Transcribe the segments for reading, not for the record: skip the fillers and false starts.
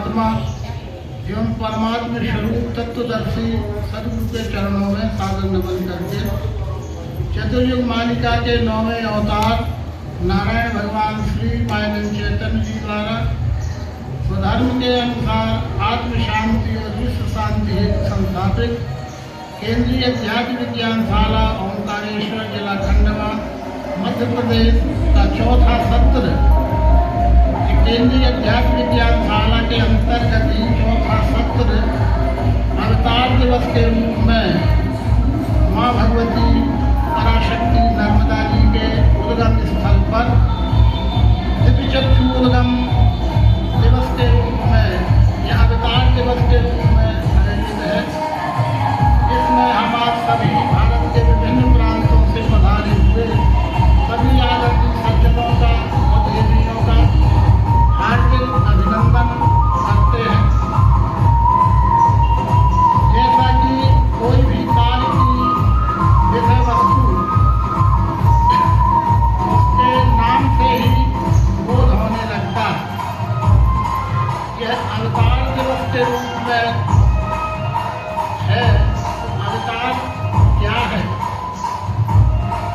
परमात्मा एवं परमात्मा स्वरूप तत्वदर्शी सदगुरु के चरणों में सादर नमन करके चतुर्युग मालिका के 9वें अवतार नारायण भगवान श्री मायनन चैतन्य जी द्वारा स्वधर्म के अनुसार आत्म शांति और विश्व शांति हेतु संस्थापित केंद्रीय अध्यात्म विज्ञानशाला ओंकारेश्वर जिला खंडवा मध्य प्रदेश का चौथा सत्र केंद्रीय अध्यात्म विज्ञानशाला के अंतर्गत ही चौथा सत्र अवतार दिवस के रूप में माँ भगवती पराशक्ति नर्मदा जी के उद्गम स्थल पर दिव्य चक्षु उद्गम दिवस के रूप में या अवतार दिवस के रूप में आयोजित है। इसमें हम आज सभी भारत के विभिन्न प्रांतों से पधारे हुए सभी आदरणीय सज्जनों का और देवियों का हार्दिक अभिनंदन करते हैं। जैसा कि कोई भी कार्य की विषय वस्तु उसके नाम से ही बोध होने लगता है। यह अवतार दिवस के रूप में है। अवतार क्या है,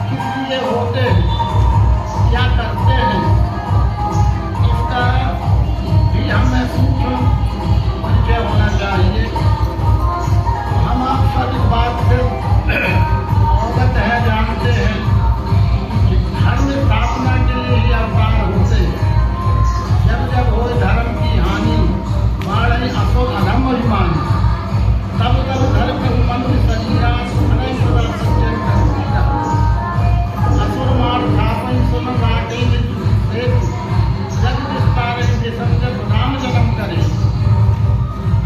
किस लिए होते हैं, क्या करते हैं, इसका भी हमें सूक्ष्म परिचय होना चाहिए। हम आप सब इस बात से अवगत है, जानते हैं कि धर्म स्थापना के लिए ही अवतार होते हैं। जब जब हो धर्म की हानि बाढ़ असो अधम अभिमान तब तब धर्म मनुष्य शरीरा अनय सदा सज्जन करतीरा असुर मार स्थापन सुन राटे जग विस्तारे विसर्जन राम जन्म करे।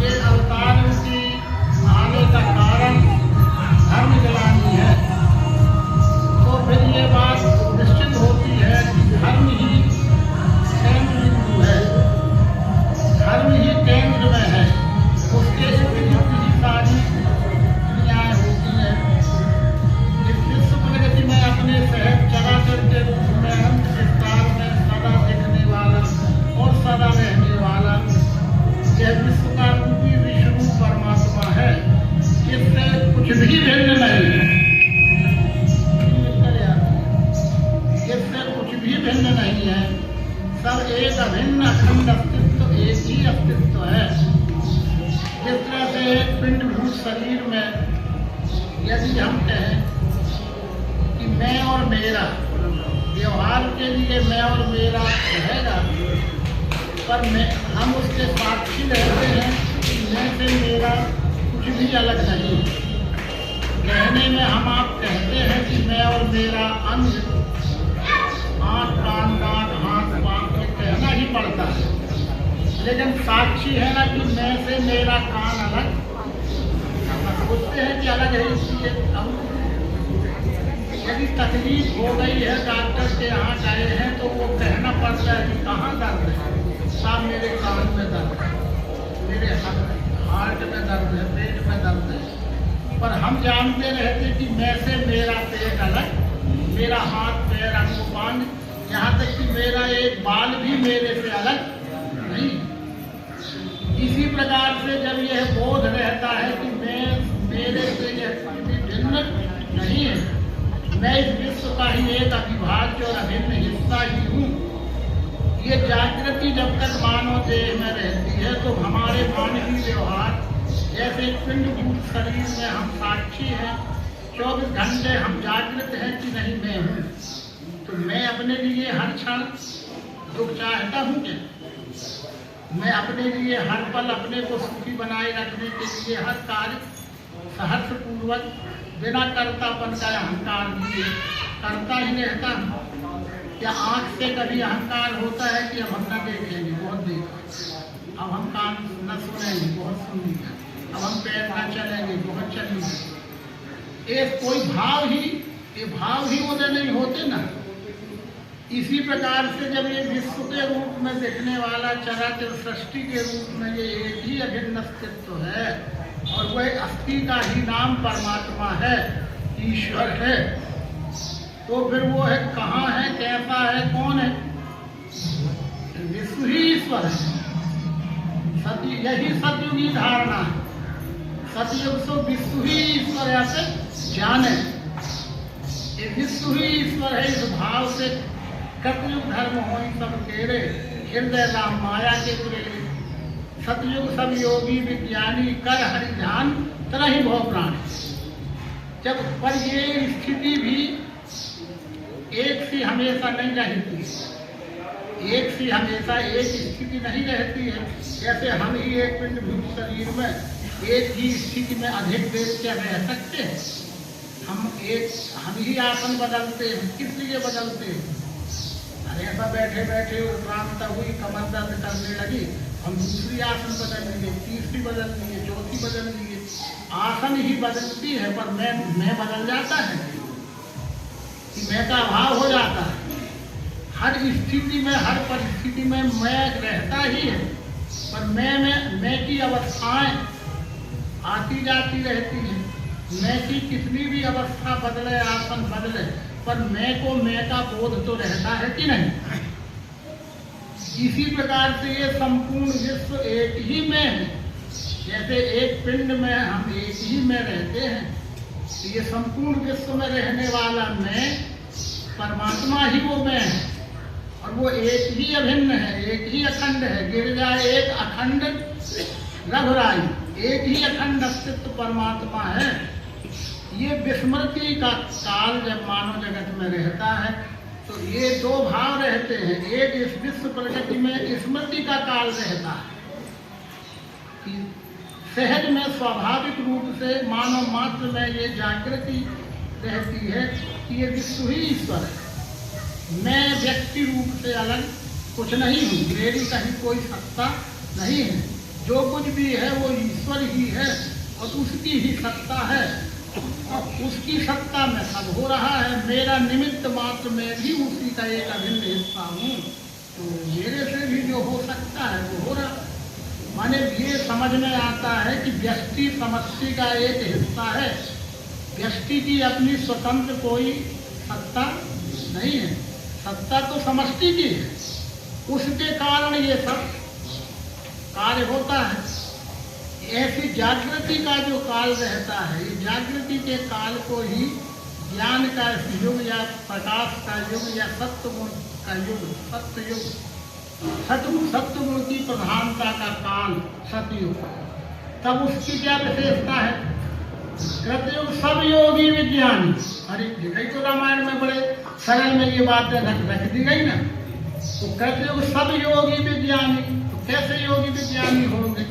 ये अवतार की आने का कारण धर्म जलानी है। तो फिर ये बात निश्चित होती है कि धर्म ही केंद्र बिंदु है, धर्म ही केंद्र में है, उसके विरुद्ध ही सारी क्रियाएं होती हैं। इस विश्व प्रगति में अपने सहज चराचर के रूप में अनंत विस्तार में सदा दिखने वाला और सदा रहने वाला यह विश्व का रूपी विष्णु परमात्मा है। इससे कुछ भी भिन्न नहीं है, इससे कुछ भी भिन्न नहीं है। सब एक अभिन्न अखंड अस्तित्व, एक ही अस्तित्व है। जिस तरह से एक पिंडभूत शरीर में यदि हम कहें कि मैं और मेरा, व्यवहार के लिए मैं और मेरा रहेगा, पर हम उसके साक्षी रहते हैं कि मैं से मेरा कुछ भी अलग नहीं। कहने में हम आप कहते हैं कि मैं और मेरा अंग, आँख कान नाक हाथ पाँव कहना ही पड़ता है, लेकिन साक्षी है ना कि मैं से मेरा कान अलग। सोचते हैं कि अलग है इसलिए। यदि तकलीफ हो गई है, डॉक्टर के यहाँ गए हैं तो वो कहना पड़ता है कि कहाँ दर्द है, साहब मेरे कान में दर्द है, मेरे हार्ट में दर्द है, पेट में दर्द है। पर हम जानते रहते कि मैं से मेरा पेट अलग, मेरा हाथ पैर अंग, यहाँ तक कि मेरा एक बाल भी मेरे से अलग नहीं। इसी प्रकार से जब यह बोध रहता है कि मेरे से यह कोई भी भिन्न नहीं है, मैं इस विश्व का ही एक अविभाज्य और अभिन्न हिस्सा ही हूँ, ये जागृति जब तक मानव देह में रहती है तो हमारे मानवीय व्यवहार जैसे पिंडभूत शरीर में हम साक्षी हैं, 24 घंटे हम जागृत हैं कि नहीं मैं हूँ। तो मैं अपने लिए हर क्षण दुख चाहता हूँ क्या? मैं अपने लिए हर पल अपने को सुखी बनाए रखने के लिए हर कार्य सहर्षपूर्वक बिना कर्तापन का अहंकार लिए करता ही रहता हूँ। क्या आँख से कभी अहंकार होता है कि अब हम न देखेंगे, बहुत देखा, अब हम कान न सुनेंगे, बहुत सुन लिया, अब हम पैर न चलेंगे, बहुत चल लिया। एक कोई भाव ही उदय नहीं होते ना। इसी प्रकार से जब ये विश्व के रूप में दिखने वाला चराचर सृष्टि के रूप में ये एक ही अभिन्न अस्तित्व है और वह अस्थि का ही नाम परमात्मा है, ईश्वर है। तो फिर वो है कहाँ है, कैसा है, कौन है? विश्व ही ईश्वर है। सत्य यही सतयुगी धारणा है। सतयुग सो विश्व ही ईश्वर ऐसे जाने, ये विश्व ही ईश्वर है। इस भाव से कतयुग धर्म हो सब तेरे, हृदय राम माया के प्रेरे। सतयुग सब योगी विज्ञानी, कर हरि ध्यान तरहि भव प्राणी। जब पर ये स्थिति भी एक सी हमेशा नहीं रहती, एक सी हमेशा एक स्थिति नहीं रहती है। जैसे हम ही एक पिंडभूत शरीर में एक ही स्थिति में अधिक देर क्या रह सकते हैं? हम ही आसन बदलते हैं, किस लिए बदलते हैं? अरे ऐसा बैठे बैठे उपरांत हुई, कमर दर्द करने लगी, हम दूसरी आसन बदल लिए, तीसरी बदल लिए, चौथी बदल लिए। आसन ही बदलती है, पर मैं बदल जाता है कि मैं का अभाव हो जाता है। हर स्थिति में, हर परिस्थिति में मैं रहता ही है, पर मैं की अवस्थाएं आती जाती रहती है। मैं की कितनी भी अवस्था बदले, आसन बदले, पर मैं का बोध तो रहता है कि नहीं? इसी प्रकार से ये संपूर्ण विश्व एक ही में है। जैसे एक पिंड में हम एक ही में रहते हैं, तो ये संपूर्ण विश्व में रहने वाला मैं, परमात्मा ही वो मैं है, और वो एक ही अभिन्न है, एक ही अखंड है। गिरजा एक अखंड रघुराई, एक ही अखंड अस्तित्व परमात्मा है। ये विस्मृति का काल जब मानव जगत में रहता है, तो ये दो भाव रहते हैं। एक इस विश्व प्रगति में स्मृति का काल रहता है कि सहज में स्वाभाविक रूप से मानव मात्र में ये जागृति रहती है कि ये विश्व ही ईश्वर है। मैं व्यक्ति रूप से अलग कुछ नहीं हूँ, मेरी कहीं कोई सत्ता नहीं है। जो कुछ भी है वो ईश्वर ही है, और उसकी ही सत्ता है, और उसकी सत्ता में सब हो रहा है। मेरा निमित्त मात्र में भी उसी का एक अभिन्न हिस्सा हूँ, तो मेरे से भी जो हो सकता है वो हो रहा। माने ये समझ में आता है कि व्यष्टि समष्टि का एक हिस्सा है। व्यष्टि की अपनी स्वतंत्र कोई सत्ता नहीं है, सत्ता तो समष्टि की है। उसके कारण ये सब कार्य होता है। ऐसी जागृति का जो काल रहता है, ये जागृति के काल को ही ज्ञान का युग या प्रकाश का युग या सत्वगुण का युग, सत्ययुग, सत्वगुण की प्रधानता का काल सतयुग। तब उसकी क्या विशेषता है? कृतयुग सब योगी विज्ञानी। अरे देखिए तो रामायण में बड़े सरल में ये बातें रख दी गई ना। तो कृतयुग सब योगी विज्ञानी, तो कैसे योगी विज्ञानी होंगे?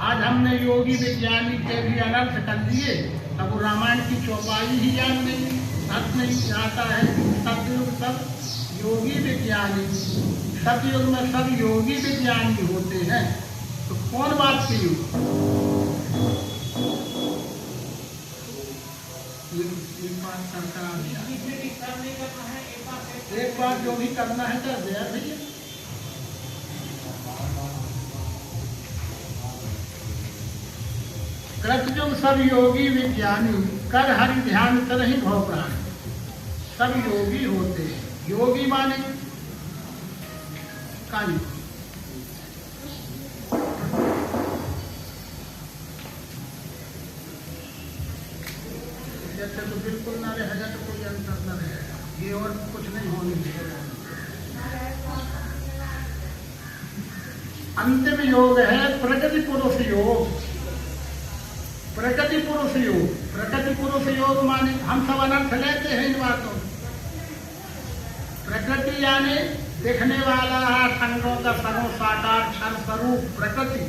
आज हमने योगी विज्ञानी के भी अनर्थ कर दिए, अब वो रामायण की चौपाई ही याद नहीं, अर्थ नहीं आता है। सतयुग सब योगी विज्ञानी, सतयुग में सब योगी विज्ञानी होते हैं। तो कौन बात की युग? एक बार जो भी करना है कर दिया भैया। कृतयुग सब योगी विज्ञानी, कर हरि ध्यान तरहि भव प्राणी। सब योगी होते हैं। योगी माने काली, जैसे तो बिल्कुल ना रहेगा तो कोई अंतर न रहेगा, ये और कुछ नहीं होने देगा। अंतिम योग है प्रकृति पुरुष योग। प्रकृति पुरुष योग, प्रकृति पुरुष योग माने हम सब अनर्थ लेते हैं इन बातों। प्रकृति यानी दिखने वाला अंगों का सर्व साकार क्षण स्वरूप प्रकृति,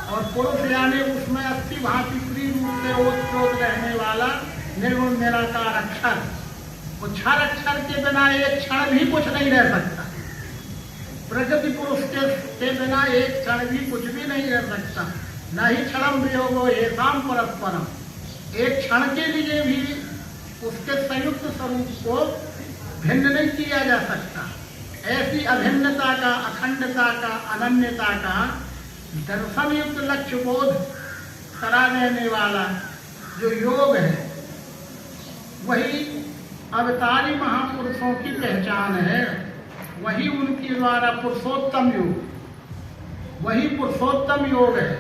और पुरुष यानी उसमें अस्थि भांति प्रिय रूप से ओतप्रोत रहने वाला निर्गुण निराकार अक्षर। वो क्षर अक्षर के बिना एक क्षण भी कुछ नहीं रह सकता। प्रकृति पुरुष के बिना एक क्षण भी कुछ भी नहीं रह सकता। न ही क्षणम वियोगो एकाम परस्परम, एक क्षण के लिए भी उसके संयुक्त स्वरूप को भिन्न नहीं किया जा सकता। ऐसी अभिन्नता का, अखंडता का, अनन्यता का दर्शन युक्त लक्ष्य बोध करा देने वाला जो योग है, वही अवतारी महापुरुषों की पहचान है। वही उनके द्वारा पुरुषोत्तम योग, वही पुरुषोत्तम योग है।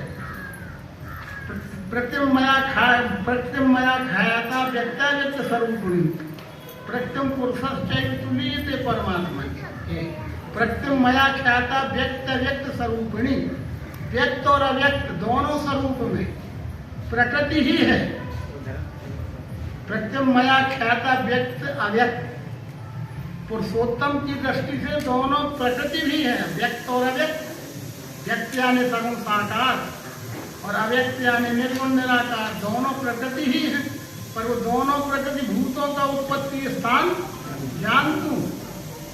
प्रकृतिम मया ख्याता व्यक्ताव्यक्त स्वरूपिणी प्रकृतिम पुरुषश्चैतुलीयते परमात्मा। प्रकृतिम मया ख्याता व्यक्त व्यक्त स्वरूपिणी, व्यक्त और अव्यक्त दोनों स्वरूप में प्रकृति ही है। प्रकृतिम मया ख्याता व्यक्त अव्यक्त, पुरुषोत्तम की दृष्टि से दोनों प्रकृति भी है, व्यक्त और अव्यक्त। व्यक्त यानी सगुण साकार और अव्यक्त यानी निर्गुण निराकार, दोनों प्रकृति ही है। पर वो दोनों प्रकृति भूतों का उत्पत्ति स्थान जानतू,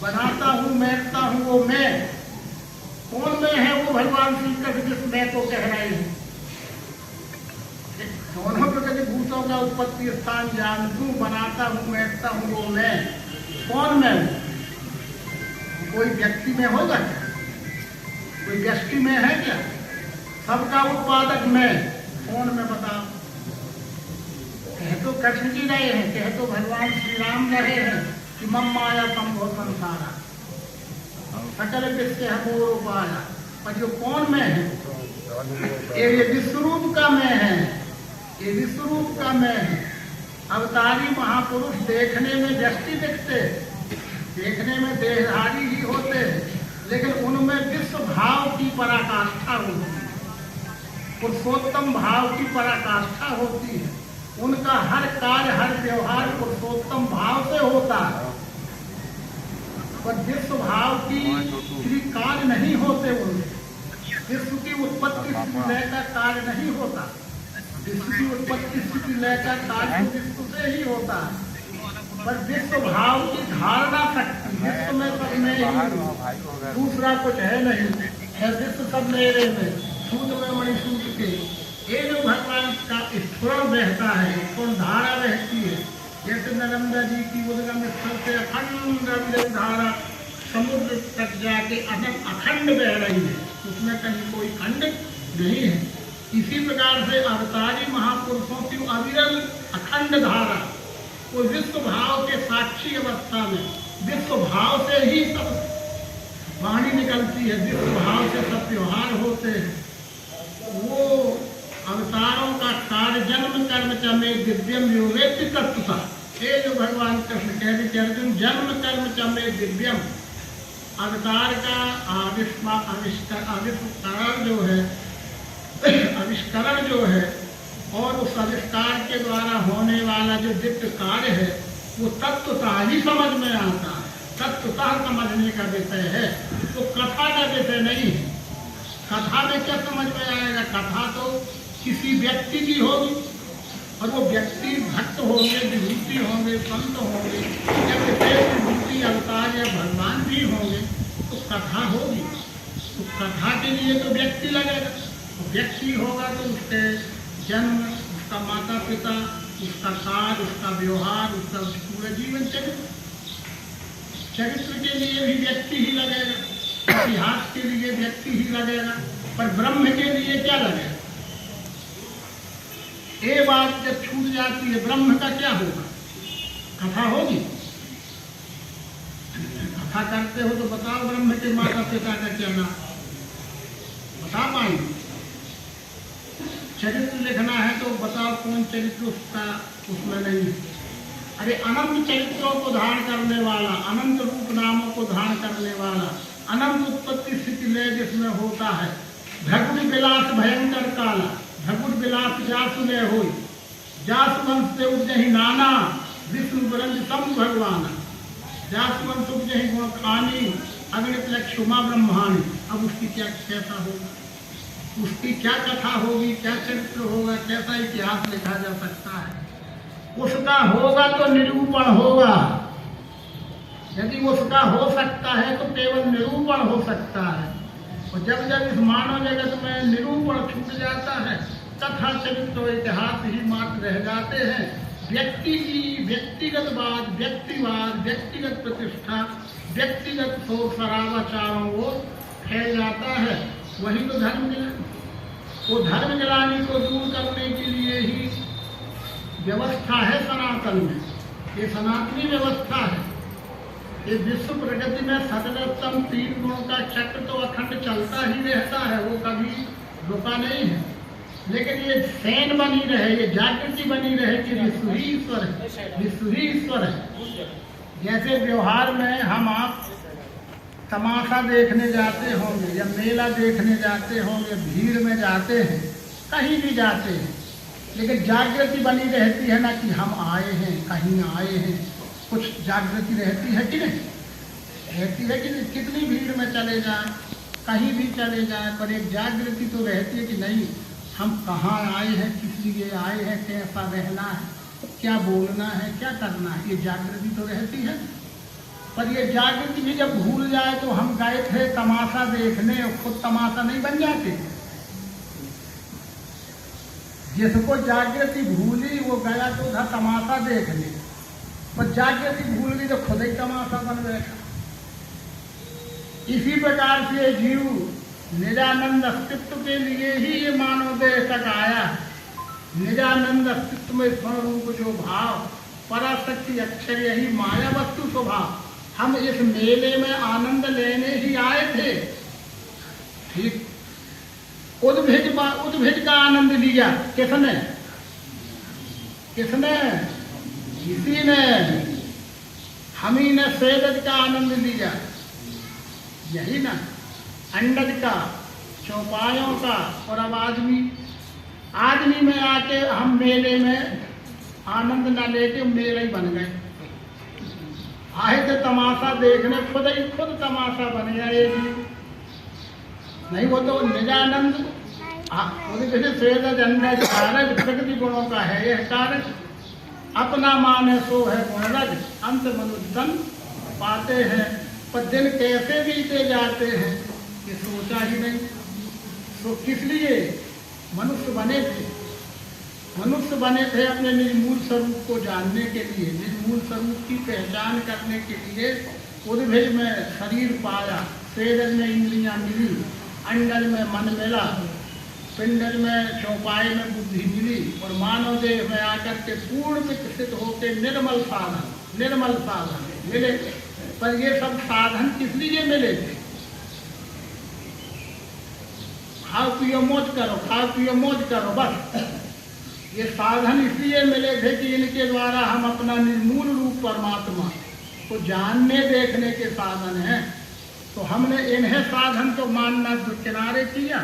बनाता हूँ, मैंता हूँ, वो मैं। कौन मैं है? वो भगवान श्री कृष्ण जिस मैं को कह रहे हैं। दोनों प्रकृति भूतों का उत्पत्ति स्थान जानतू, बनाता हूँ, मैंता हूँ, वो मैं। कौन मैं? कोई व्यक्ति में होगा क्या? कोई व्यक्ति में है क्या? सबका उत्पादक मैं। कौन मैं बताओ? कह तो कृष्ण जी रहे हैं, कह तो भगवान श्री राम रहे हैं कि मम माया संभव संसारा सकल विश्व हमोर उपाया। पर जो कौन मैं है? ये विश्वरूप का मैं है, ये विश्वरूप का मैं है। अवतारी महापुरुष देखने में व्यक्ति दिखते, देखने में देहधारी ही होते, लेकिन उनमें विश्व भाव की पराकाष्ठा होती है, पुरुषोत्तम भाव की पराकाष्ठा होती है। उनका हर कार्य, हर व्यवहार पुरुषोत्तम भाव से होता है। पर विश्व भाव की कार्य नहीं होते उनके। विश्व की उत्पत्ति लय का कार्य नहीं होता। विश्व की उत्पत्ति स्थिति लय का कार्य विश्व से ही होता है। पर विश्व भाव की धारणा शक्ति, विश्व में सब में ही, दूसरा कुछ है नहीं है। विश्व सब मेरे में, सूत में मणिसूत के। ये जो भगवान का स्फुरण रहता है, कौन धारा रहती है, जैसे नर्मदा जी की उद्गम स्थल से अखंड धारा समुद्र तक जाके अखंड बह रही है, उसमें कहीं कोई खंड नहीं है। इसी प्रकार से अवतारी महापुरुषों की अविरल अखंड धारा, वो विश्व भाव के साक्षी अवस्था में, विश्व भाव से ही सब वाणी निकलती है, विश्व भाव से सब व्यवहार होते हैं। वो अवतारों का कार्य जन्म कर्म च में दिव्यम योगेति तत्वता। ये जो भगवान कृष्ण कह रहे अर्जुन, जन्म कर्म च में दिव्यम, अवतार का आविष्करण जो है, आविष्करण जो है, और उस आविष्कार के द्वारा होने वाला जो दिव्य कार्य है, वो तत्वता ही समझ में आता है, तत्वता समझने का विषय है, तो कथा का विषय नहीं है। कथा में क्या समझ में आएगा? कथा तो किसी व्यक्ति की होगी, और वो व्यक्ति भक्त होंगे, विभूति होंगे, संत होंगे, या विशेष विभूति अवतार या भगवान भी होंगे, तो कथा होगी। तो कथा के लिए तो व्यक्ति लगेगा, तो व्यक्ति होगा तो उसके जन्म, उसका माता पिता, उसका कार्य, उसका व्यवहार, उसका पूरा जीवन चरित्र के लिए भी व्यक्ति ही लगेगा, इतिहास के लिए व्यक्ति ही लगेगा। पर ब्रह्म के लिए क्या लगेगा? ये बात जब छूट जाती है, ब्रह्म का क्या होगा? कथा होगी? कथा करते हो तो बताओ ब्रह्म के माता पिता का क्या नाम बता पाएंगे? चरित्र लिखना है तो बताओ कौन चरित्र उसका उसमें नहीं है। अरे अनंत चरित्रों को धारण करने वाला, अनंत रूप नामों को धारण करने वाला, अनंत उत्पत्ति स्थिति लय जिसमें होता है। भ्रगुड़ विलास भयंकर काला, भ्रगुड़ विलास जासु ने हो, जासु वंश से उपजहि नाना, विष्णु ब्रंज सम भगवान, जासु वंश उपजहि गुण खानी, अग्नित लक्ष्मा ब्रह्माणी। अब उसकी क्या कैसा होगा? उसकी क्या कथा होगी? क्या चरित्र होगा? कैसा इतिहास लिखा जा सकता है? उसका होगा तो निरूपण होगा। यदि उसका हो सकता है तो केवल निरूपण हो सकता है। और जब जब इस मानव जगत में निरूपण छूट जाता है, कथा चरित्र इतिहास ही मात्र रह जाते हैं। व्यक्ति की व्यक्तिगत बात, व्यक्तिवाद, व्यक्तिगत प्रतिष्ठा, व्यक्तिगत शोक शराबा चारों ओर फैल जाता है। वही तो धर्म गिलानी। वो धर्म गिलानी को दूर करने के लिए ही व्यवस्था है सनातन में। ये सनातनी व्यवस्था है। ये विश्व प्रगति में सतरत्तम 3 गुणों का चक्र तो अखंड चलता ही रहता है, वो कभी रुका नहीं है। लेकिन ये सैन बनी रहे, ये जागृति बनी रहे कि विश्व ही ईश्वर है, विश्व ही ईश्वर है। जैसे व्यवहार में हम आप तमाशा देखने जाते होंगे या मेला देखने जाते होंगे, भीड़ में जाते हैं, कहीं भी जाते हैं, लेकिन जागृति बनी रहती है ना कि हम आए हैं, कहीं आए हैं, कुछ जागृति रहती है कि नहीं? रहती है कि नहीं? कितनी भीड़ में चले जाएं, कहीं भी चले जाएं, पर एक जागृति तो रहती है कि नहीं, हम कहाँ आए हैं, किस लिए आए हैं, कैसा रहना है, क्या बोलना है, क्या करना है, ये जागृति तो रहती है। पर ये जागृति भी जब भूल जाए तो हम गए थे तमाशा देखने, खुद तमाशा नहीं बन जाते। जिसको जागृति भूली वो गया तो था तमाशा देखने, पर जागृति भूल गई तो खुद ही तमाशा बन बैठा। इसी प्रकार से जीव निजानंद अस्तित्व के लिए ही ये मानव देह तक आया है। निजानंद अस्तित्व में स्वरूप जो भाव, पराशक्ति अक्षर यही माया वस्तु स्वभाव, हम इस मेले में आनंद लेने ही आए थे। ठीक, उद्भिज का आनंद लिया किसने? किसने? इसी ने, हम ही ने सेदज का आनंद लिया, यही ना, अंडज का, चौपायों का। और अब आदमी में आके हम मेले में आनंद न लेके मेले ही बन गए। आए थे तमाशा देखने, खुद तमाशा बन गया। एक नहीं, वो तो निजानंद प्रकृति गुणों का है यह कार्य, अपना माने सो है गुणरज, अंत मनुष्यन पाते हैं। पर दिन कैसे बीते जाते हैं ये सोचा ही नहीं। तो किस लिए मनुष्य बने थे? मनुष्य बने थे अपने निर्मूल स्वरूप को जानने के लिए, निर्मूल स्वरूप की पहचान करने के लिए। उद्भिज में शरीर पाया, सेदज में इंद्रियां मिली, अंडज में मन मिला, पिंडज में चौपाई में बुद्धि मिली, और मानव देह में आकर के पूर्ण विकसित होकर निर्मल साधन मिले। पर ये सब साधन किस लिए मिले थे? खाओ पियो मौज करो, खाओ पियो मौज करो, बस। ये साधन इसलिए मिले थे कि इनके द्वारा हम अपना निर्मूल रूप परमात्मा को जानने देखने के साधन हैं। तो हमने इन्हें साधन तो मानना तो किनारे किया।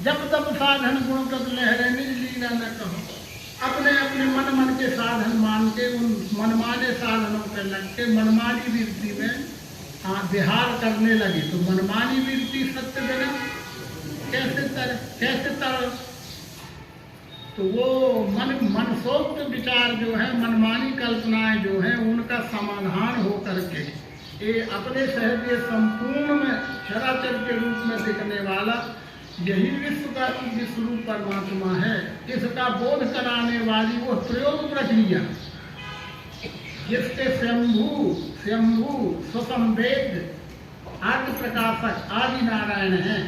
जब तब साधन गुण कब लहरे निज लीला न कहो, अपने अपने मन के साधन मान के उन मनमाने साधनों पर लग के मनमानी वृत्ति में विहार करने लगे। तो मनमानी वृत्ति सत्य देना कैसे तर? तो वो मनसोक्त विचार जो है, मनमानी कल्पनाएं जो है, उनका समाधान हो करके ये अपने सहज संपूर्ण में चराचर के रूप में दिखने वाला यही विश्व का विश्वरूप परमात्मा है। इसका बोध कराने वाली वो प्रयोग प्रक्रिया, जिसके स्वयंभू स्वसंवेद आदि प्रकाशक आदि नारायण है।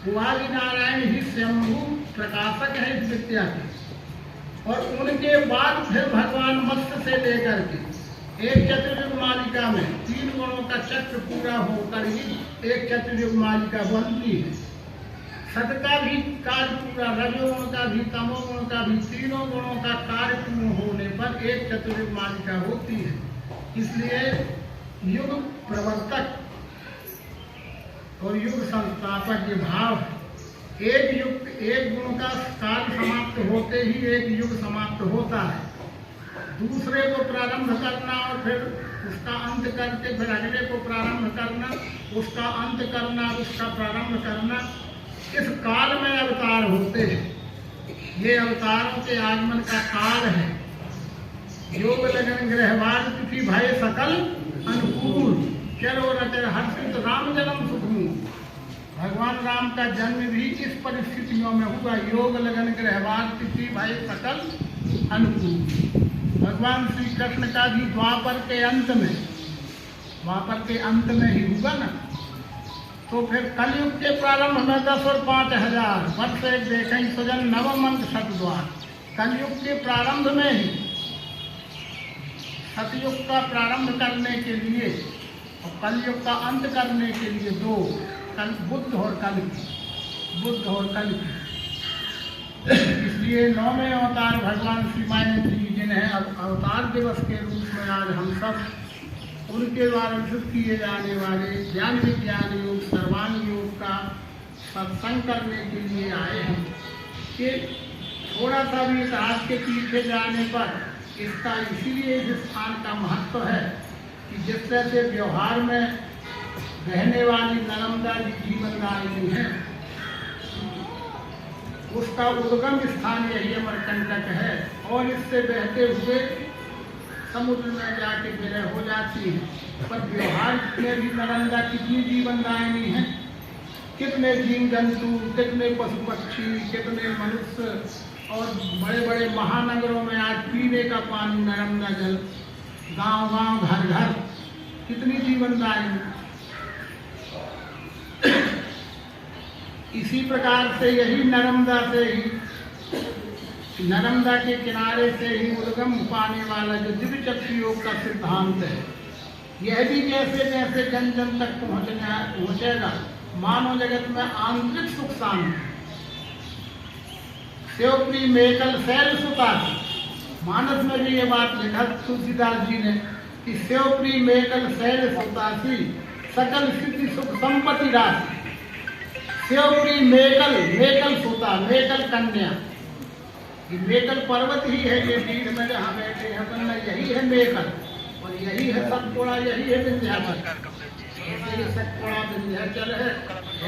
वो आदि नारायण ही स्वयंभू प्रकाशक है इस विद्या के। और उनके बाद फिर भगवान मत्स्य से लेकर के एक चतुर्युग मालिका में 3 गुणों का चक्र पूरा होकर ही एक चतुर्युग मालिका बनती है। सत का भी कार्य पूरा, रजोगुण का भी, तमोगुण का भी, तीनों गुणों का कार्य पूर्ण होने पर एक चतुर्युग मालिका होती है। इसलिए युग प्रवर्तक और युग संस्थापक ये भाव है। एक गुण का काल समाप्त होते ही एक युग समाप्त होता है। दूसरे को प्रारंभ करना और फिर उसका अंत करके फिर अगले को प्रारंभ करना, उसका अंत करना, उसका प्रारंभ करना, इस काल में अवतार होते हैं। ये अवतारों के आगमन का काल है। योग लगन ग्रहवाद तिथि भय सकल अनुकूल, चलो रचर हर्षित राम जन्म सुखमू। भगवान राम का जन्म भी इस परिस्थितियों में हुआ। योग लगन ग्रहवाद तिथि भय सकल अनुकूल। भगवान श्री कृष्ण का भी द्वापर के अंत में ही हुआ ना। तो फिर कलयुग के प्रारंभ में 10 और 5,000 वर्ष एक देखें सुजन नवम अंक शतद्वार। कलयुग के प्रारंभ में ही सतयुग का प्रारंभ करने के लिए और कलयुग का अंत करने के लिए दो, कल बुद्ध और कल की। इसलिए 9वें अवतार भगवान श्री मायनंद जी जिन्हें अवतार दिवस के रूप में आज हम सब उनके द्वारा विकसित किए जाने वाले ज्ञान विज्ञान योग सर्वांग योग का सत्संग करने के लिए आए हैं कि थोड़ा सा भी इतिहास के पीछे जाने पर इसका इसीलिए इस स्थान का महत्व है कि जिस तरह से व्यवहार में रहने वाली नर्मदा जी जीवनदायिनी है, उसका उद्गम स्थान यही अमरकंटक है और इससे बहते हुए समुद्र में जाके विलय हो जाती है। पर व्यवहार में भी नर्मदा कितनी जीवनदायिनी है, कितने जीव जंतु, कितने पशु पक्षी, कितने मनुष्य और बड़े बड़े महानगरों में आज पीने का पानी नर्मदा जल, गांव-गांव, घर-घर, कितनी जीवनदायिनी। इसी प्रकार से यही नर्मदा से ही, नर्मदा के किनारे से ही उद्गम पाने वाला जो दिव्य चक्षु योग का सिद्धांत है, यह भी जैसे जैसे जन जन तक पहुँचेगा मानव जगत में आंतरिक सुख शांति। शिवप्रिय मेकल शैल सुता, मानस में भी ये बात लिखा तुलसीदास जी ने कि शिवप्रिय मेकल शैल सुतासी सकल सिद्धि सुख संपत्ति राशि। शिवप्रिय मेकल सुता, मेकल कन्या, ये मेकल पर्वत ही है ये बीच में जहाँ बैठे हैं, यही है मेकल और यही है सतपुड़ा, यही है विंध्याचल। ऐसे ये सतपुड़ा विंध्याचल है,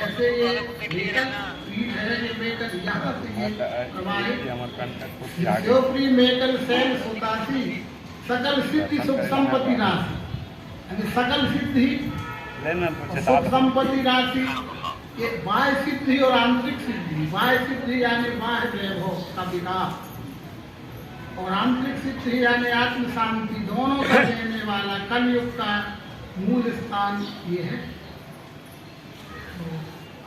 ऐसे ये मेकल पीठ है, ये मेकल यहाँ से ये प्रवाहित। शिवप्रिय मेकल शैल सुतासी सकल सिद्धि सुख संपत्ति राशि, यानी सकल सिद्धि सुख संपत्ति राशि। ये बाह्य सिद्धि और आंतरिक सिद्धि, बाह्य सिद्धि यानी बाह्य वैभव का विकास और आंतरिक सिद्धि यानी आत्म शांति, दोनों का देने वाला कलयुग का मूल स्थान ये है।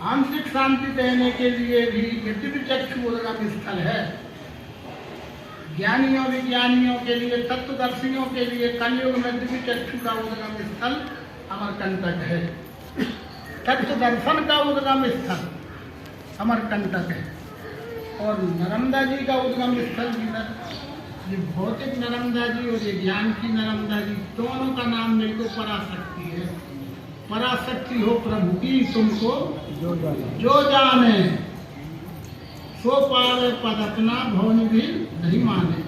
आंतरिक शांति देने के लिए भी ये दिव्य चक्षु उद्गम स्थल है। ज्ञानियों विज्ञानियों के लिए, तत्वदर्शियों के लिए कलयुग में दिव्य चक्षु का उद्गम स्थल अमरकंटक है। तत्व दर्शन का उद्गम स्थल अमरकंटक है और नर्मदा जी का उद्गम स्थल भी ये भौतिक नर्मदा जी और ये ज्ञान की नर्मदा जी, दोनों का नाम मेरे को पराशक्ति है। पराशक्ति हो प्रभु की तुमको जो जाने, सो पावे पद अपना भवन भी नहीं माने।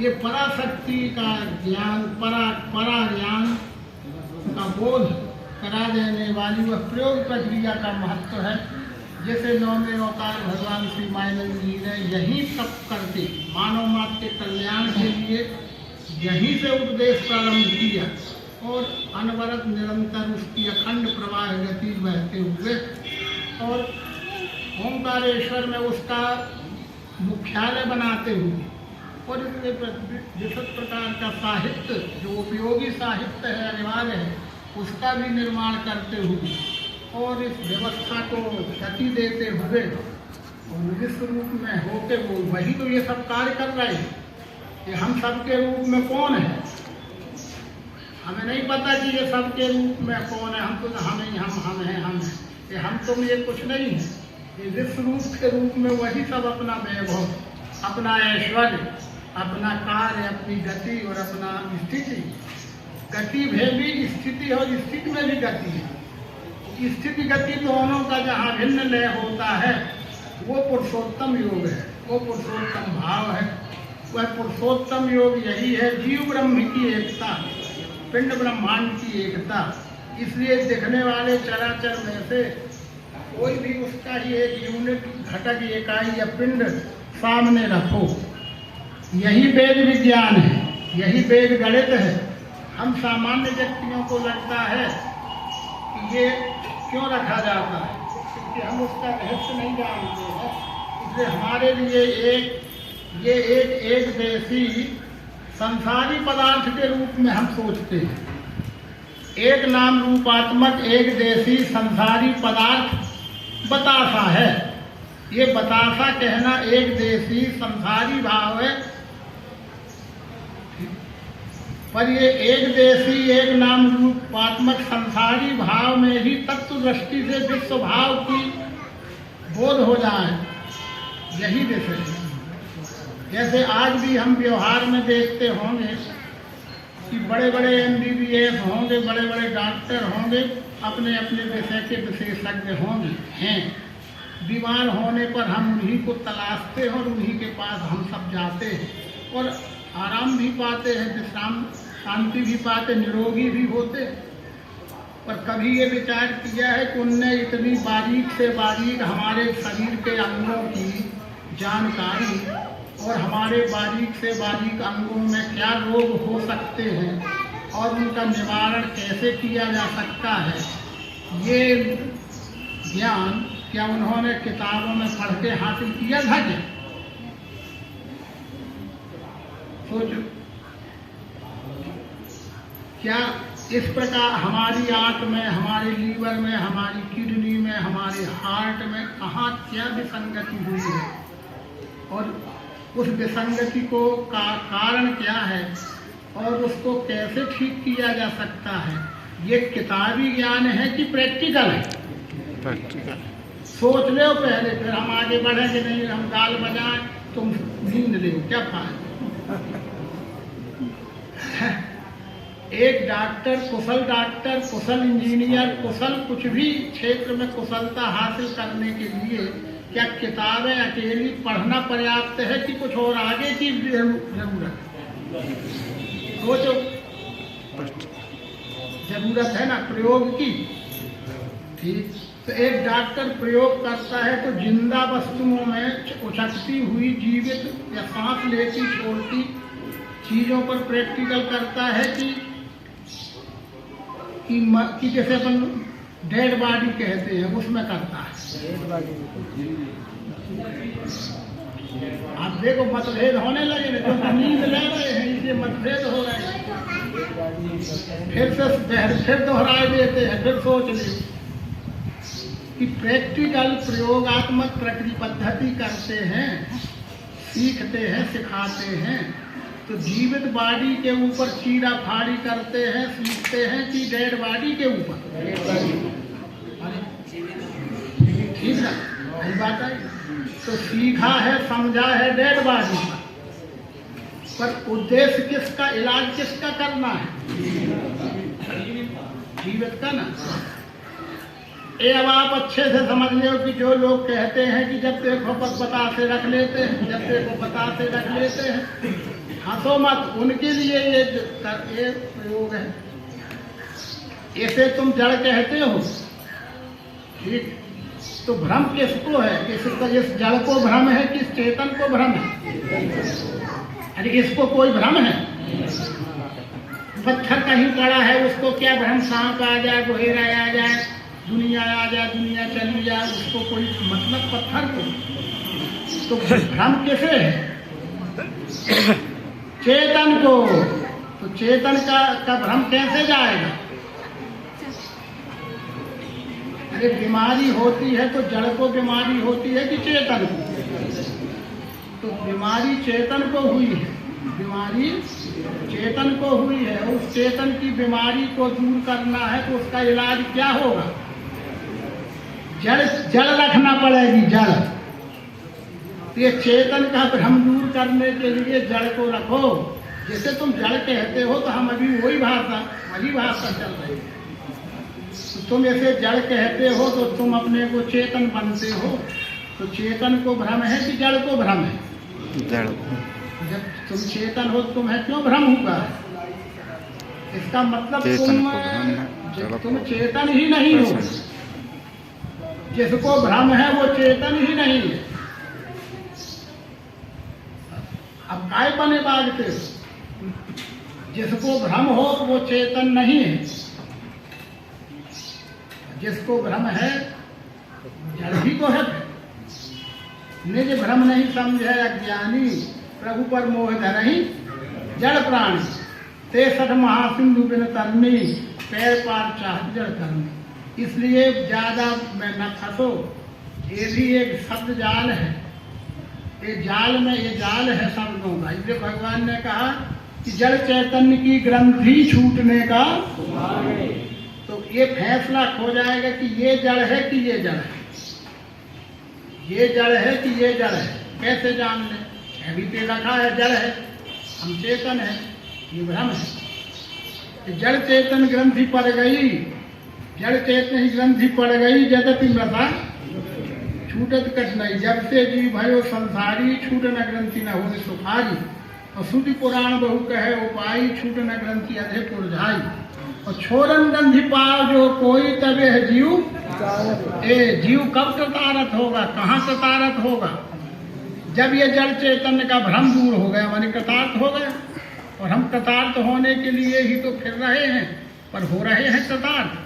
ये पराशक्ति का ज्ञान, परा ज्ञान का बोध करा देने वाली वह प्रयोग प्रक्रिया का महत्व है। जैसे 9वें अवतार भगवान श्री मायनंद जी ने यही तप करके मानव मात्र के कल्याण के लिए यहीं से उपदेश प्रारंभ किया और अनवरत निरंतर उसकी अखंड प्रवाह गति बहते हुए और ओंकारेश्वर में उसका मुख्यालय बनाते हुए और इसके जिस प्रकार का साहित्य जो उपयोगी साहित्य है, अनिवार्य है, उसका भी निर्माण करते हुए और इस व्यवस्था को गति देते हुए और विश्व रूप में होते हुए वही तो ये सब कार्य कर रहे हैं। ये हम सबके रूप में कौन है, हमें नहीं पता कि ये सबके रूप में कौन है। हम तो हम हैं। ये हम तुम ये कुछ नहीं है। ये विश्व रूप के रूप में वही सब अपना वैभव, अपना ऐश्वर्य, अपना कार्य, अपनी गति और अपना स्थिति, गति भी स्थिति और स्थिति में भी गति है। स्थिति गति दोनों का जहाँ भिन्न लय होता है वो पुरुषोत्तम योग है, वो पुरुषोत्तम भाव है। वह पुरुषोत्तम योग यही है जीव ब्रह्म की एकता, पिंड ब्रह्मांड की एकता। इसलिए दिखने वाले चराचर में से कोई भी उसका ही एक यूनिट, घटक, इकाई या पिंड सामने रखो। यही वेद विज्ञान है, यही वेद गणित है। हम सामान्य व्यक्तियों को लगता है कि ये क्यों रखा जाता है, क्योंकि हम उसका रहस्य नहीं जानते हैं। इसलिए हमारे लिए ये एक देशी संसारी पदार्थ के रूप में हम सोचते हैं। एक नाम रूपात्मक एक देशी संसारी पदार्थ बतासा है। ये बतासा कहना एक देशी संसारी भाव है। पर ये एक देशी एक नाम रूपात्मक संसारी भाव में ही तत्व दृष्टि से विश्व भाव की बोध हो जाए, यही विषय है। जैसे आज भी हम व्यवहार में देखते होंगे कि बड़े बड़े MBBS होंगे, बड़े बड़े डॉक्टर होंगे, अपने अपने विषय के विशेषज्ञ होंगे हैं। बीमार होने पर हम उन्हीं को तलाशते हैं और उन्हीं के पास हम सब जाते हैं और आराम भी पाते हैं, विश्राम शांति भी पाते, निरोगी भी होते। पर कभी ये विचार किया है कि उनने इतनी बारीक से बारीक हमारे शरीर के अंगों की जानकारी और हमारे बारीक से बारीक अंगों में क्या रोग हो सकते हैं और उनका निवारण कैसे किया जा सकता है, ये ज्ञान क्या उन्होंने किताबों में पढ़ के हासिल किया था क्या? सोचो, क्या इस प्रकार हमारी आंत में, हमारे लीवर में, हमारी किडनी में, हमारे हार्ट में कहाँ क्या विसंगति हुई है और उस विसंगति को का कारण क्या है और उसको कैसे ठीक किया जा सकता है? ये किताबी ज्ञान है कि प्रैक्टिकल है? प्रैक्टिकल। सोच लो पहले, फिर हम आगे बढ़ेंगे। नहीं हम गाल बजाएं, तुम नींद ले, क्या फायदा? एक डॉक्टर, कुशल इंजीनियर, कुशल कुछ भी क्षेत्र में कुशलता हासिल करने के लिए क्या किताबें अकेली पढ़ना पर्याप्त है कि कुछ और आगे की जरूरत है? सोचो, जरूरत है ना प्रयोग की। ठीक, तो एक डॉक्टर प्रयोग करता है तो जिंदा वस्तुओं में उछकती हुई जीवित या सांस लेती छोड़ती चीजों पर प्रैक्टिकल करता है कि जैसे अपन डेड बॉडी कहते हैं उसमें करता है। आप देखो मतभेद होने लगे ना, तो नींद ले रहे हैं इसलिए मतभेद हो रहे हैं। फिर दोहराए देते हैं, फिर सोच ले कि प्रैक्टिकल प्रयोगात्मक प्रक्रिया पद्धति करते हैं, सीखते हैं, सिखाते हैं, तो जीवित बॉडी के ऊपर चीरा फाड़ी करते हैं, सीखते हैं कि डेड बॉडी के ऊपर। ठीक ना, यही बात है। तो सीखा है, समझा है डेड बॉडी का, पर उद्देश्य किसका, इलाज किसका करना है? जीवित का ना। ये अब आप अच्छे से समझ लो कि जो लोग कहते हैं कि जब देखो बता से रख लेते हैं, जब देखो बता से रख लेते हैं, हंसो मत, उनके लिए ये प्रयोग है। इसे तुम जड़ कहते हो, ठीक? तो भ्रम किसको है? इस जड़ को भ्रम है कि इस चेतन को भ्रम है? अरे इसको कोई भ्रम है? पत्थर कहीं पड़ा है, उसको क्या भ्रम? सांप आ जाए, गोहेरा आ जाए, दुनिया आ जाए, दुनिया चली जाए, उसको कोई मतलब पत्थर को? तो भ्रम किसे है? चेतन को। तो चेतन का भ्रम कैसे जाएगा? अरे बीमारी होती है तो जड़ को बीमारी होती है कि चेतन को? तो बीमारी चेतन को हुई है, बीमारी चेतन को हुई है। उस चेतन की बीमारी को दूर करना है तो उसका इलाज क्या होगा? जड़ रखना पड़ेगी, जड़। ये चेतन का भ्रम दूर करने के लिए जड़ को रखो। जैसे तुम जड़ कहते हो तो हम अभी वही भाषा चल रही है। तो तुम ऐसे जड़ कहते हो तो तुम अपने को चेतन बनते हो। तो चेतन को भ्रम है कि जड़ को भ्रम है? जड़। जब तुम चेतन हो तुम्हें क्यों भ्रम हुआ? इसका मतलब तुम चेतन ही नहीं हो। जिसको भ्रम है वो चेतन ही नहीं है। अब काय बने बागते हो? जिसको भ्रम हो वो चेतन नहीं है, जिसको भ्रम है जड़ ही तो है। निज भ्रम नहीं समझे अज्ञानी, प्रभु पर मोह धरहि जड़ प्राणी, ते सठ महासिंधु बिन तरनी, पैर पार चाह जड़ करनी। इसलिए ज्यादा में न फंसो। ये भी एक शब्द जाल है। ये जाल है शब्दों का। इसलिए भगवान ने कहा कि जड़ चैतन्य की ग्रंथि छूटने का, तो ये फैसला हो जाएगा कि ये जड़ है कि ये जड़ है, ये जड़ है कि ये जड़ है। कैसे जान ले? अभी तो रखा है जड़ है, हम चेतन है, ये भ्रम है। कि जड़ चेतन ग्रंथि पड़ गई, जड़ चेतन ही ग्रंथि पड़ गई, यद्यपि मृषा छूटत कठिनाई। जब से जीव भयो संसारी, छूट न ग्रंथि न होने सुखारी। और श्रुति पुराण बहु कहे उपाई, छूट न ग्रंथि अधे पुरझाई। और छोरन ग्रंथि पाव जो कोई, तबे है जीव। जीव कब कृतारथ होगा, कहाँ कृतारथ होगा? जब ये जड़ चैतन्य का भ्रम दूर हो गया, माने कृतार्थ हो गया। और हम कृतार्थ होने के लिए ही तो फिर रहे हैं, पर हो रहे हैं कृतार्थ।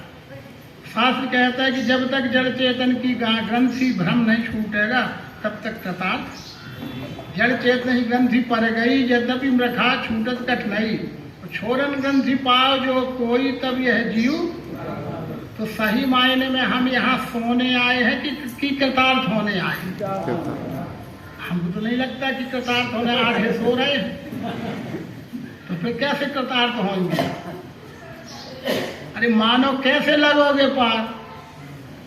शास्त्र कहता है कि जब तक जड़ चेतन की ग्रंथि भ्रम नहीं छूटेगा, तब तक कृतार्थ। जड़ चेतन ही ग्रंथि पड़ गई, यद्यपि मृखा छूटत कठिनाई। छोरन ग्रंथि पाव जो कोई, तब यह जीव। तो सही मायने में हम यहाँ सोने आए हैं कि कृतार्थ होने आए हैं? हमको तो नहीं लगता कि कृतार्थ होने आधे सो रहे हैं, तो फिर कैसे कृतार्थ होंगे? अरे मानो कैसे लगोगे पार?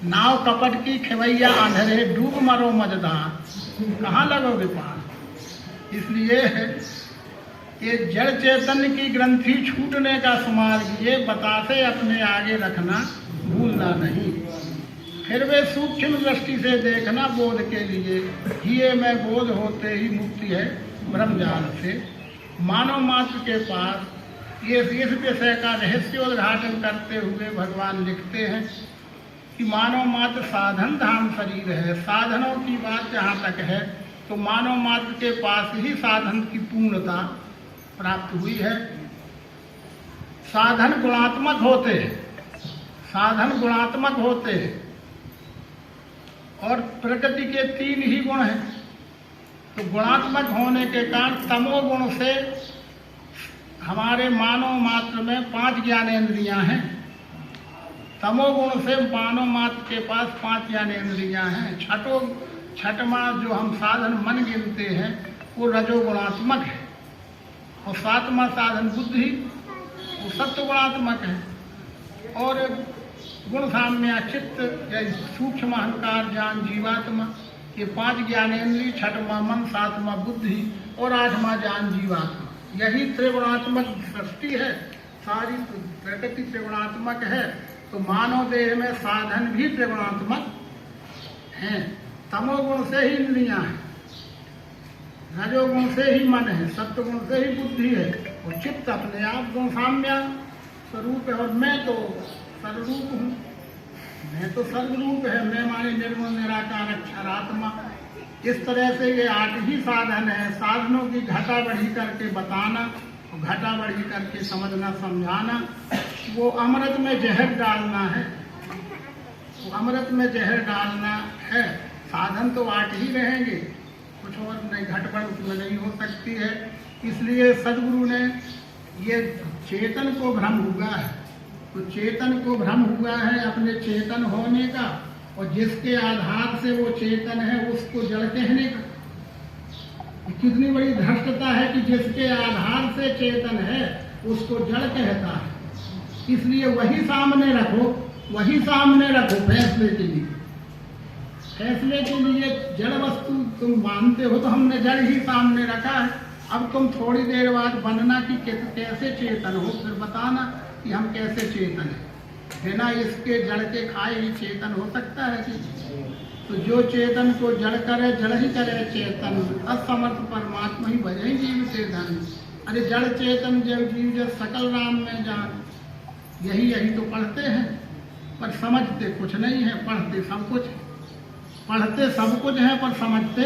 नाव कपट की खेवैया अंधेरे, डूब मरो मजदार, कहाँ लगोगे पार? इसलिए ये जड़ चैतन्य की ग्रंथि छूटने का सुमार्ग ये बताते अपने आगे रखना, भूलना नहीं। फिर वे सूक्ष्म दृष्टि से देखना बोध के लिए, ये में बोध होते ही मुक्ति है ब्रह्मजाल से। मानव मात्र के पास ये इस विषय का रहस्योद्घाटन करते हुए भगवान लिखते हैं कि मानव मात्र साधन धाम शरीर है। साधनों की बात जहाँ तक है तो मानव मात्र के पास ही साधन की पूर्णता प्राप्त हुई है। साधन गुणात्मक होते, साधन गुणात्मक होते, और प्रकृति के 3 ही गुण हैं। तो गुणात्मक होने के कारण तमोगुण से हमारे मानव मात्र में 5 ज्ञानेंद्रियां हैं। तमोगुण से मानव मात्र के पास 5 ज्ञानेंद्रियां हैं। छठवां जो हम साधन मन गिनते हैं वो रजोगुणात्मक है, और 7वां साधन बुद्धि वो सत्वगुणात्मक है। और गुण साम्य चित्त, सूक्ष्म अहंकार, ज्ञान, जीवात्मा, ये 5 ज्ञानेंद्रिय, 6वां मन, 7वां बुद्धि और 8वां ज्ञान जीवात्मा। यही त्रिगुणात्मक सृष्टि है, सारी प्रकृति त्रिगुणात्मक है। तो मानव देह में साधन भी त्रिगुणात्मक हैं। तमोगुण से ही इंद्रियां हैं, रजोगुण से ही मन है, सत्वगुण से ही बुद्धि है, और चित्त अपने आप गुण साम्य स्वरूप है। और मैं तो सर्वरूप हूँ, मैं तो सर्वरूप है, मैं माने निर्गुण निराकार अक्षरात्मा। इस तरह से ये 8 ही साधन है। साधनों की घटा बढ़ी करके बताना, घटा बढ़ी करके समझना समझाना, वो अमृत में जहर डालना है, वो अमृत में जहर डालना है। साधन तो 8 ही रहेंगे, कुछ और नहीं, घटबढ़ उसमें नहीं हो सकती है। इसलिए सदगुरु ने ये चेतन को भ्रम हुआ है, तो चेतन को भ्रम हुआ है अपने चेतन होने का, और जिसके आधार से वो चेतन है उसको जड़ कहने का। कितनी बड़ी धृष्टता है कि जिसके आधार से चेतन है उसको जड़ कहता है। इसलिए वही सामने रखो, वही सामने रखो फैसले के लिए। फैसले के लिए जड़ वस्तु तुम मानते हो तो हमने जड़ ही सामने रखा है। अब तुम थोड़ी देर बाद बनना कि कैसे चेतन हो, फिर बताना कि हम कैसे चेतन है। बिना इसके जड़ के खाए ही चेतन हो सकता है कि? तो जो चेतन को जड़ करे, जड़ ही करे चेतन। असमर्थ परमात्मा ही भजे जीव से धन। अरे जड़ चेतन जब जीव जब सकल राम में जान, यही तो पढ़ते हैं, पर समझते कुछ नहीं है। पढ़ते सब कुछ, पढ़ते सब कुछ है, पर समझते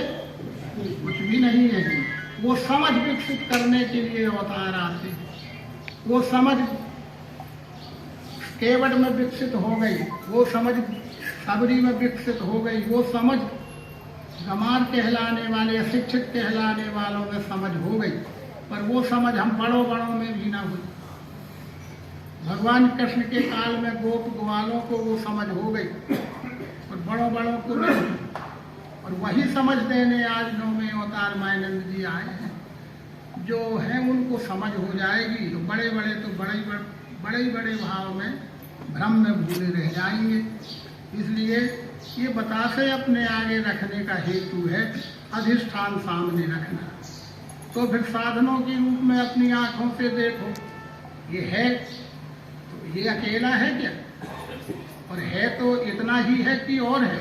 कुछ भी नहीं है। वो समझ विकसित करने के लिए अवतार आते, वो समझ केवट में विकसित हो गई, वो समझ सबरी में विकसित हो गई, वो समझ गमार कहलाने वाले, अशिक्षित कहलाने वालों में समझ हो गई, पर वो समझ हम बड़ों में भी ना हुई। भगवान कृष्ण के काल में गोप ग्वालों को वो समझ हो गई, और बड़ों को नहीं। और वही समझ देने आज 9वें अवतार मायानंद जी आए हैं। जो हैं उनको समझ हो जाएगी। तो बड़े बड़े तो बड़े बड़े भाव में भ्रम में भूले रह जाएंगे। इसलिए ये बतासे अपने आगे रखने का हेतु है अधिष्ठान सामने रखना। तो फिर साधनों के रूप में अपनी आंखों से देखो, ये है तो ये अकेला है क्या? और है तो इतना ही है कि और है?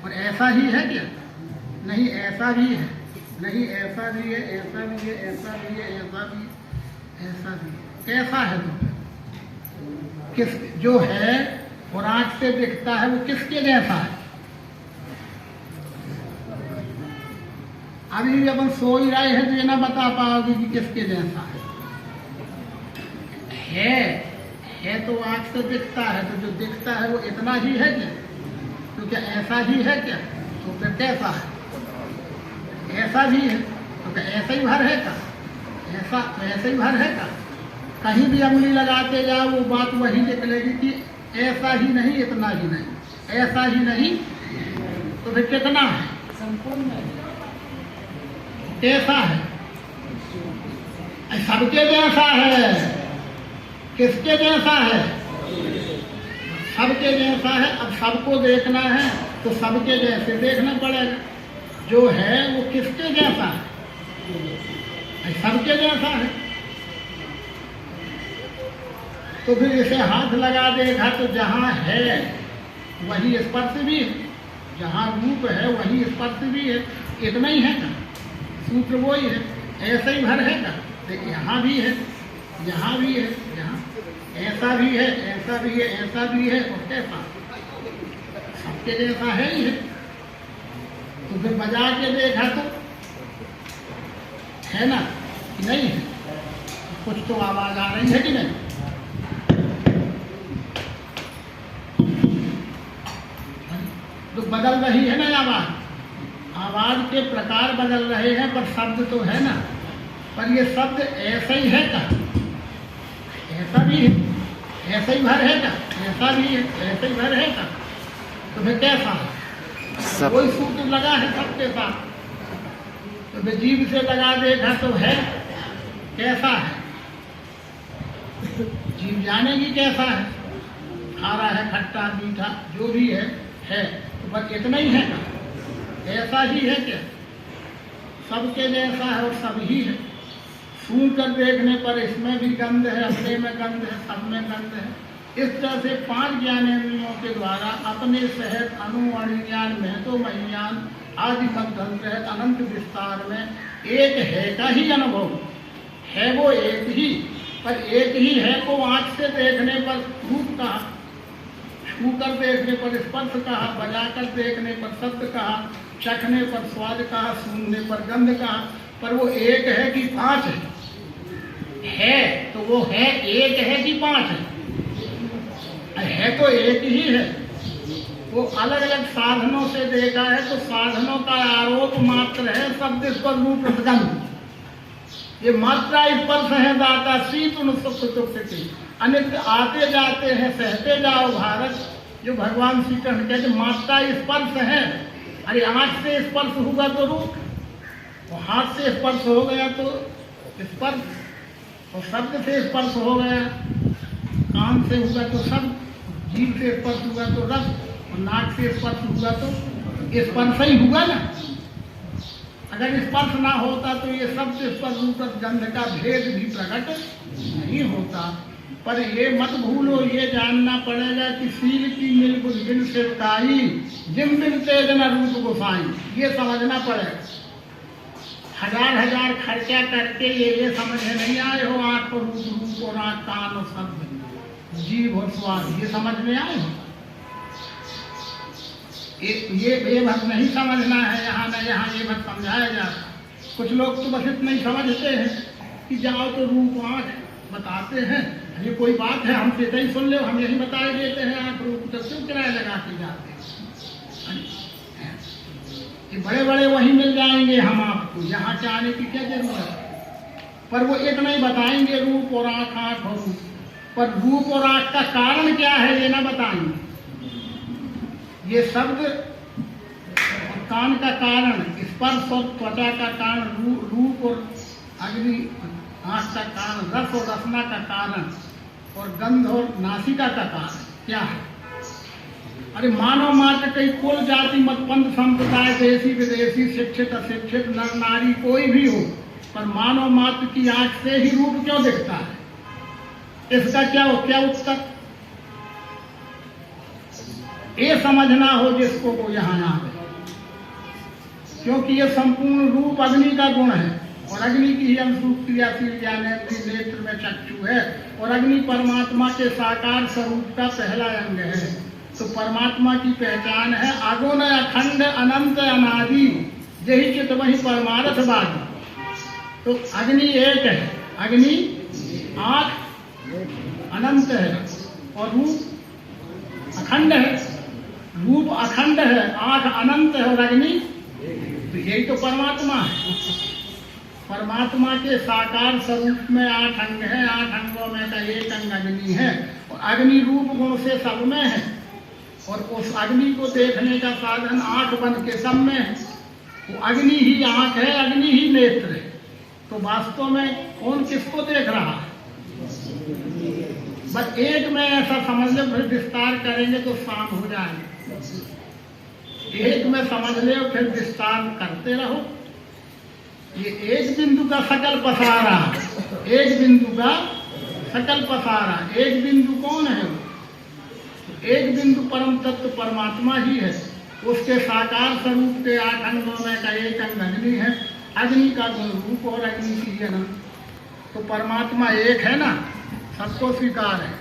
और ऐसा ही है क्या? नहीं, ऐसा भी है। नहीं, ऐसा भी है, ऐसा भी है, ऐसा भी है, ऐसा भी, ऐसा भी। कैसा है तो? किस जो है और आंख से दिखता है वो किसके जैसा है? अभी जब हम सो ही रहे हैं तो ये ना बता पाओगे कि किसके जैसा है तो आंख से दिखता है, तो जो दिखता है वो इतना ही है क्या? तो क्या ऐसा ही है क्या? तो फिर कैसा है? ऐसा भी है तो क्या ऐसा ही भर है का? ऐसा तो ऐसा ही भर है का? कहीं भी उंगली लगाते जाओ वो बात वही निकलेगी कि ऐसा ही नहीं, इतना ही नहीं, ऐसा ही नहीं। तो फिर कितना है? संपूर्ण कैसा है? सबके जैसा है। किसके जैसा है? सबके जैसा है। अब सबको देखना है तो सबके जैसे देखना पड़ेगा। जो है वो किसके जैसा है? सबके जैसा है। तो फिर इसे हाथ लगा देखा तो जहाँ है वही स्पर्श भी है, जहाँ रूप है वही स्पर्श भी है। इतना ही है ना, सूत्र वो ही है। ऐसा ही भर है ना, देखिए यहाँ भी है, यहाँ भी है, यहाँ ऐसा भी है, ऐसा भी है, ऐसा भी है, और कैसा सबके जैसा है ही है। तो फिर बजा के देखा तो है ना कि नहीं है? कुछ तो आवाज आ रही है कि नहीं? तो बदल रही है ना आवाज, आवाज के प्रकार बदल रहे हैं पर शब्द तो है ना। पर ये शब्द ऐसा ही है का? ऐसा भी है, ऐसा ही भर है का? ऐसा भी है, ऐसा ही भर है का? तो फिर कैसा है? कोई सूत्र लगा है सबके साथ। तो फिर जीभ से लगा देखा तो है कैसा है? जीभ जानेगी कैसा है? खारा है, खट्टा, मीठा, जो भी है तो बस इतना ही है ना? ऐसा ही है क्या? सबके जैसा है और सब ही है। सूंघ कर देखने पर इसमें भी गंध है, अपने में गंध है, सब में गंध है। इस तरह से 5 ज्ञानेंद्रियों के द्वारा अपने सहत अणु अणुज्ञान में तो महियान आदि मध्य अनंत विस्तार में एक है का ही अनुभव है। वो एक ही, पर एक ही है को आंख से देखने पर रूप कहा, छू कर देखने पर स्पर्श कहा, बजा कर देखने पर शब्द कहा, चखने पर स्वाद कहा, सूंघने पर गंध कहा। पर वो एक है कि 5 है तो वो है एक है कि 5 है तो एक ही है। वो अलग अलग साधनों से देखा है तो साधनों का आरोप मात्र है शब्द स्पर्श रूप रसगंध। ये मात्रा स्पर्श है दाता शीत सुख अनित्य आते जाते हैं सहते जाओ भारत। जो भगवान श्री कृष्ण कहते मात्रा स्पर्श है। अरे आंख से स्पर्श होगा तो रूप, और हाथ से स्पर्श हो गया तो स्पर्श, और शब्द से स्पर्श हो गया, कान से हुआ तो शब्द, जीभ से स्पर्श हुआ तो रस, और नाक से स्पर्श हुआ तो स्पर्श ही हुआ ना। अगर स्पर्श ना होता तो ये शब्द स्पर्श रूप गंध का भेद भी प्रकट नहीं होता। पर ये मत भूलो, ये जानना पड़ेगा कि सील की मिल बुद्धिन सेवकाई जिम मिलते जना रूप गोसाई। ये समझना पड़ेगा। हजार खर्चा करके ये समझे नहीं आए हो आँख और रूप और आँख कान और शब्द जीभ और स्वाद ये समझ में आए हो। ये भक्त नहीं समझना है यहाँ न यहाँ, ये भक्त समझाया जाता। कुछ लोग तो बस इतना ही समझते हैं कि जाओ तो रूप आँख बताते हैं, ये कोई बात है हमसे नहीं सुन लो, हम यही बताए देते हैं आँख रूप, तो क्यों किराया लगा के जाते हैं? ये बड़े बड़े वही मिल जाएंगे हम आपको, यहाँ के आने की क्या जरूरत है? पर वो इतना ही बताएंगे रूप और आँख, आँख और रूप। पर रूप और आँख का कारण क्या है ये ना बताएंगे। ये शब्द कान का कारण, स्पर्श और त्वचा का कारण रूप और अग्नि आँख का कारण, रस और रसना का कारण, और गंध और नासिका का कारण क्या है? अरे मानव मात्र कई कुल जाति मत पंथ संप्रदाय, देशी विदेशी, शिक्षित अशिक्षित, नर नारी कोई भी हो, पर मानव मात्र की आंख से ही रूप क्यों दिखता है? इसका क्या उत्तर? ये समझना हो जिसको वो यहाँ आवे, क्योंकि ये संपूर्ण रूप अग्नि का गुण है, और अग्नि की ही अंशरूप क्रियाशील ज्ञानेंद्रिय नेत्र में चक्षु है, और अग्नि परमात्मा के साकार स्वरूप का पहला अंग है। तो परमात्मा की पहचान है आगुण अखंड अनंत अनादि, यही चित वही परमार्थवादी। तो अग्नि एक है, अग्नि आँख अनंत है, और रूप अखंड है। रूप अखंड है, आँख अनंत है, और अग्नि, तो यही तो परमात्मा है। परमात्मा के साकार स्वरूप में 8 अंग है, 8 अंगों में का एक अंग अग्नि है, और अग्नि रूप गुण से सब में है, और उस अग्नि को देखने का साधन आँख बन के सब में है। वो अग्नि ही आँख है, अग्नि ही नेत्र है। तो वास्तव में कौन किसको देख रहा है? बस एक में ऐसा समझ ले, फिर विस्तार करेंगे तो शाम हो जाएंगे। एक में समझ ले और फिर विस्तार करते रहो। ये एक बिंदु का सकल पसारा, एक बिंदु का सकल पसारा। एक बिंदु कौन है? एक बिंदु परम तत्व परमात्मा ही है। उसके साकार स्वरूप के 8 अंगों में का एक अंग अग्नि है। अग्नि का गुण रूप और अग्नि की अनंत। तो परमात्मा एक है ना, सबको स्वीकार है।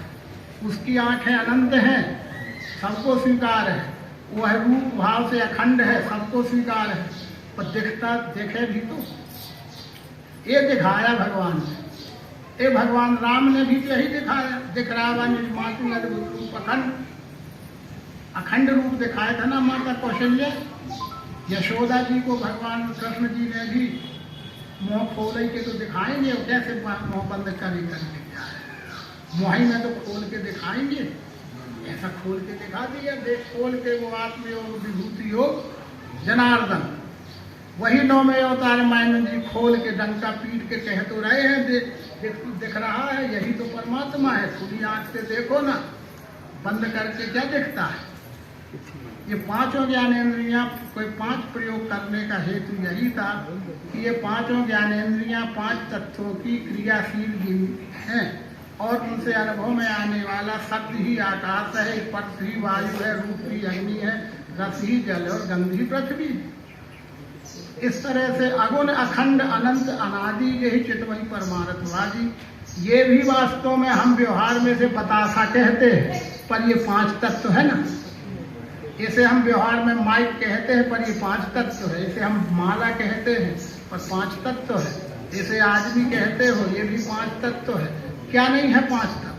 उसकी आंखें अनंत हैं, सबको स्वीकार है। वह रूप भाव से अखंड है, सबको स्वीकार है। पर दिखता देखे भी तो ये दिखाया भगवान ने। ये भगवान राम ने भी यही दिखाया, दिख रहा हुआ निर्मातु अद्भुत रूप अखंड, अखंड रूप दिखाया था ना माता कौशल्या। यशोदा जी को भगवान कृष्ण जी ने भी मुँह खोल के तो दिखाएंगे, और कैसे मुँह बंद करके क्या है, मुँह में तो खोल के दिखाएंगे। ऐसा खोल के दिखा दिया, देख खोल के वो आत्मयोग विभूति योग जनार्दन। वही 9वें अवतार मायन जी खोल के डंका पीट के कह तो रहे हैं, दिख रहा है, यही तो परमात्मा है। खुली आंख से देखो ना, बंद करके क्या दिखता है? ये 5 ज्ञानेंद्रियां, कोई 5 प्रयोग करने का हेतु यही था कि ये 5 ज्ञानेंद्रियां 5 तत्वों की क्रियाशील हैं, और उनसे अनुभव में आने वाला शक्ति ही आकाश है, स्पर्श ही वायु है, रूप ही अग्नि है, रस ही जल और गंध ही पृथ्वी। इस तरह से अगुण अखंड अनंत अनादि यही चित वही परमार्थवादी। ये भी वास्तव में हम व्यवहार में से बतासा कहते हैं, पर ये 5 तत्व है ना। इसे हम व्यवहार में माइक कहते हैं, पर ये 5 तत्व है। इसे हम माला कहते हैं, पर 5 तत्व है। इसे आदमी कहते हो, ये भी 5 तत्व है। क्या नहीं है 5 तत्व?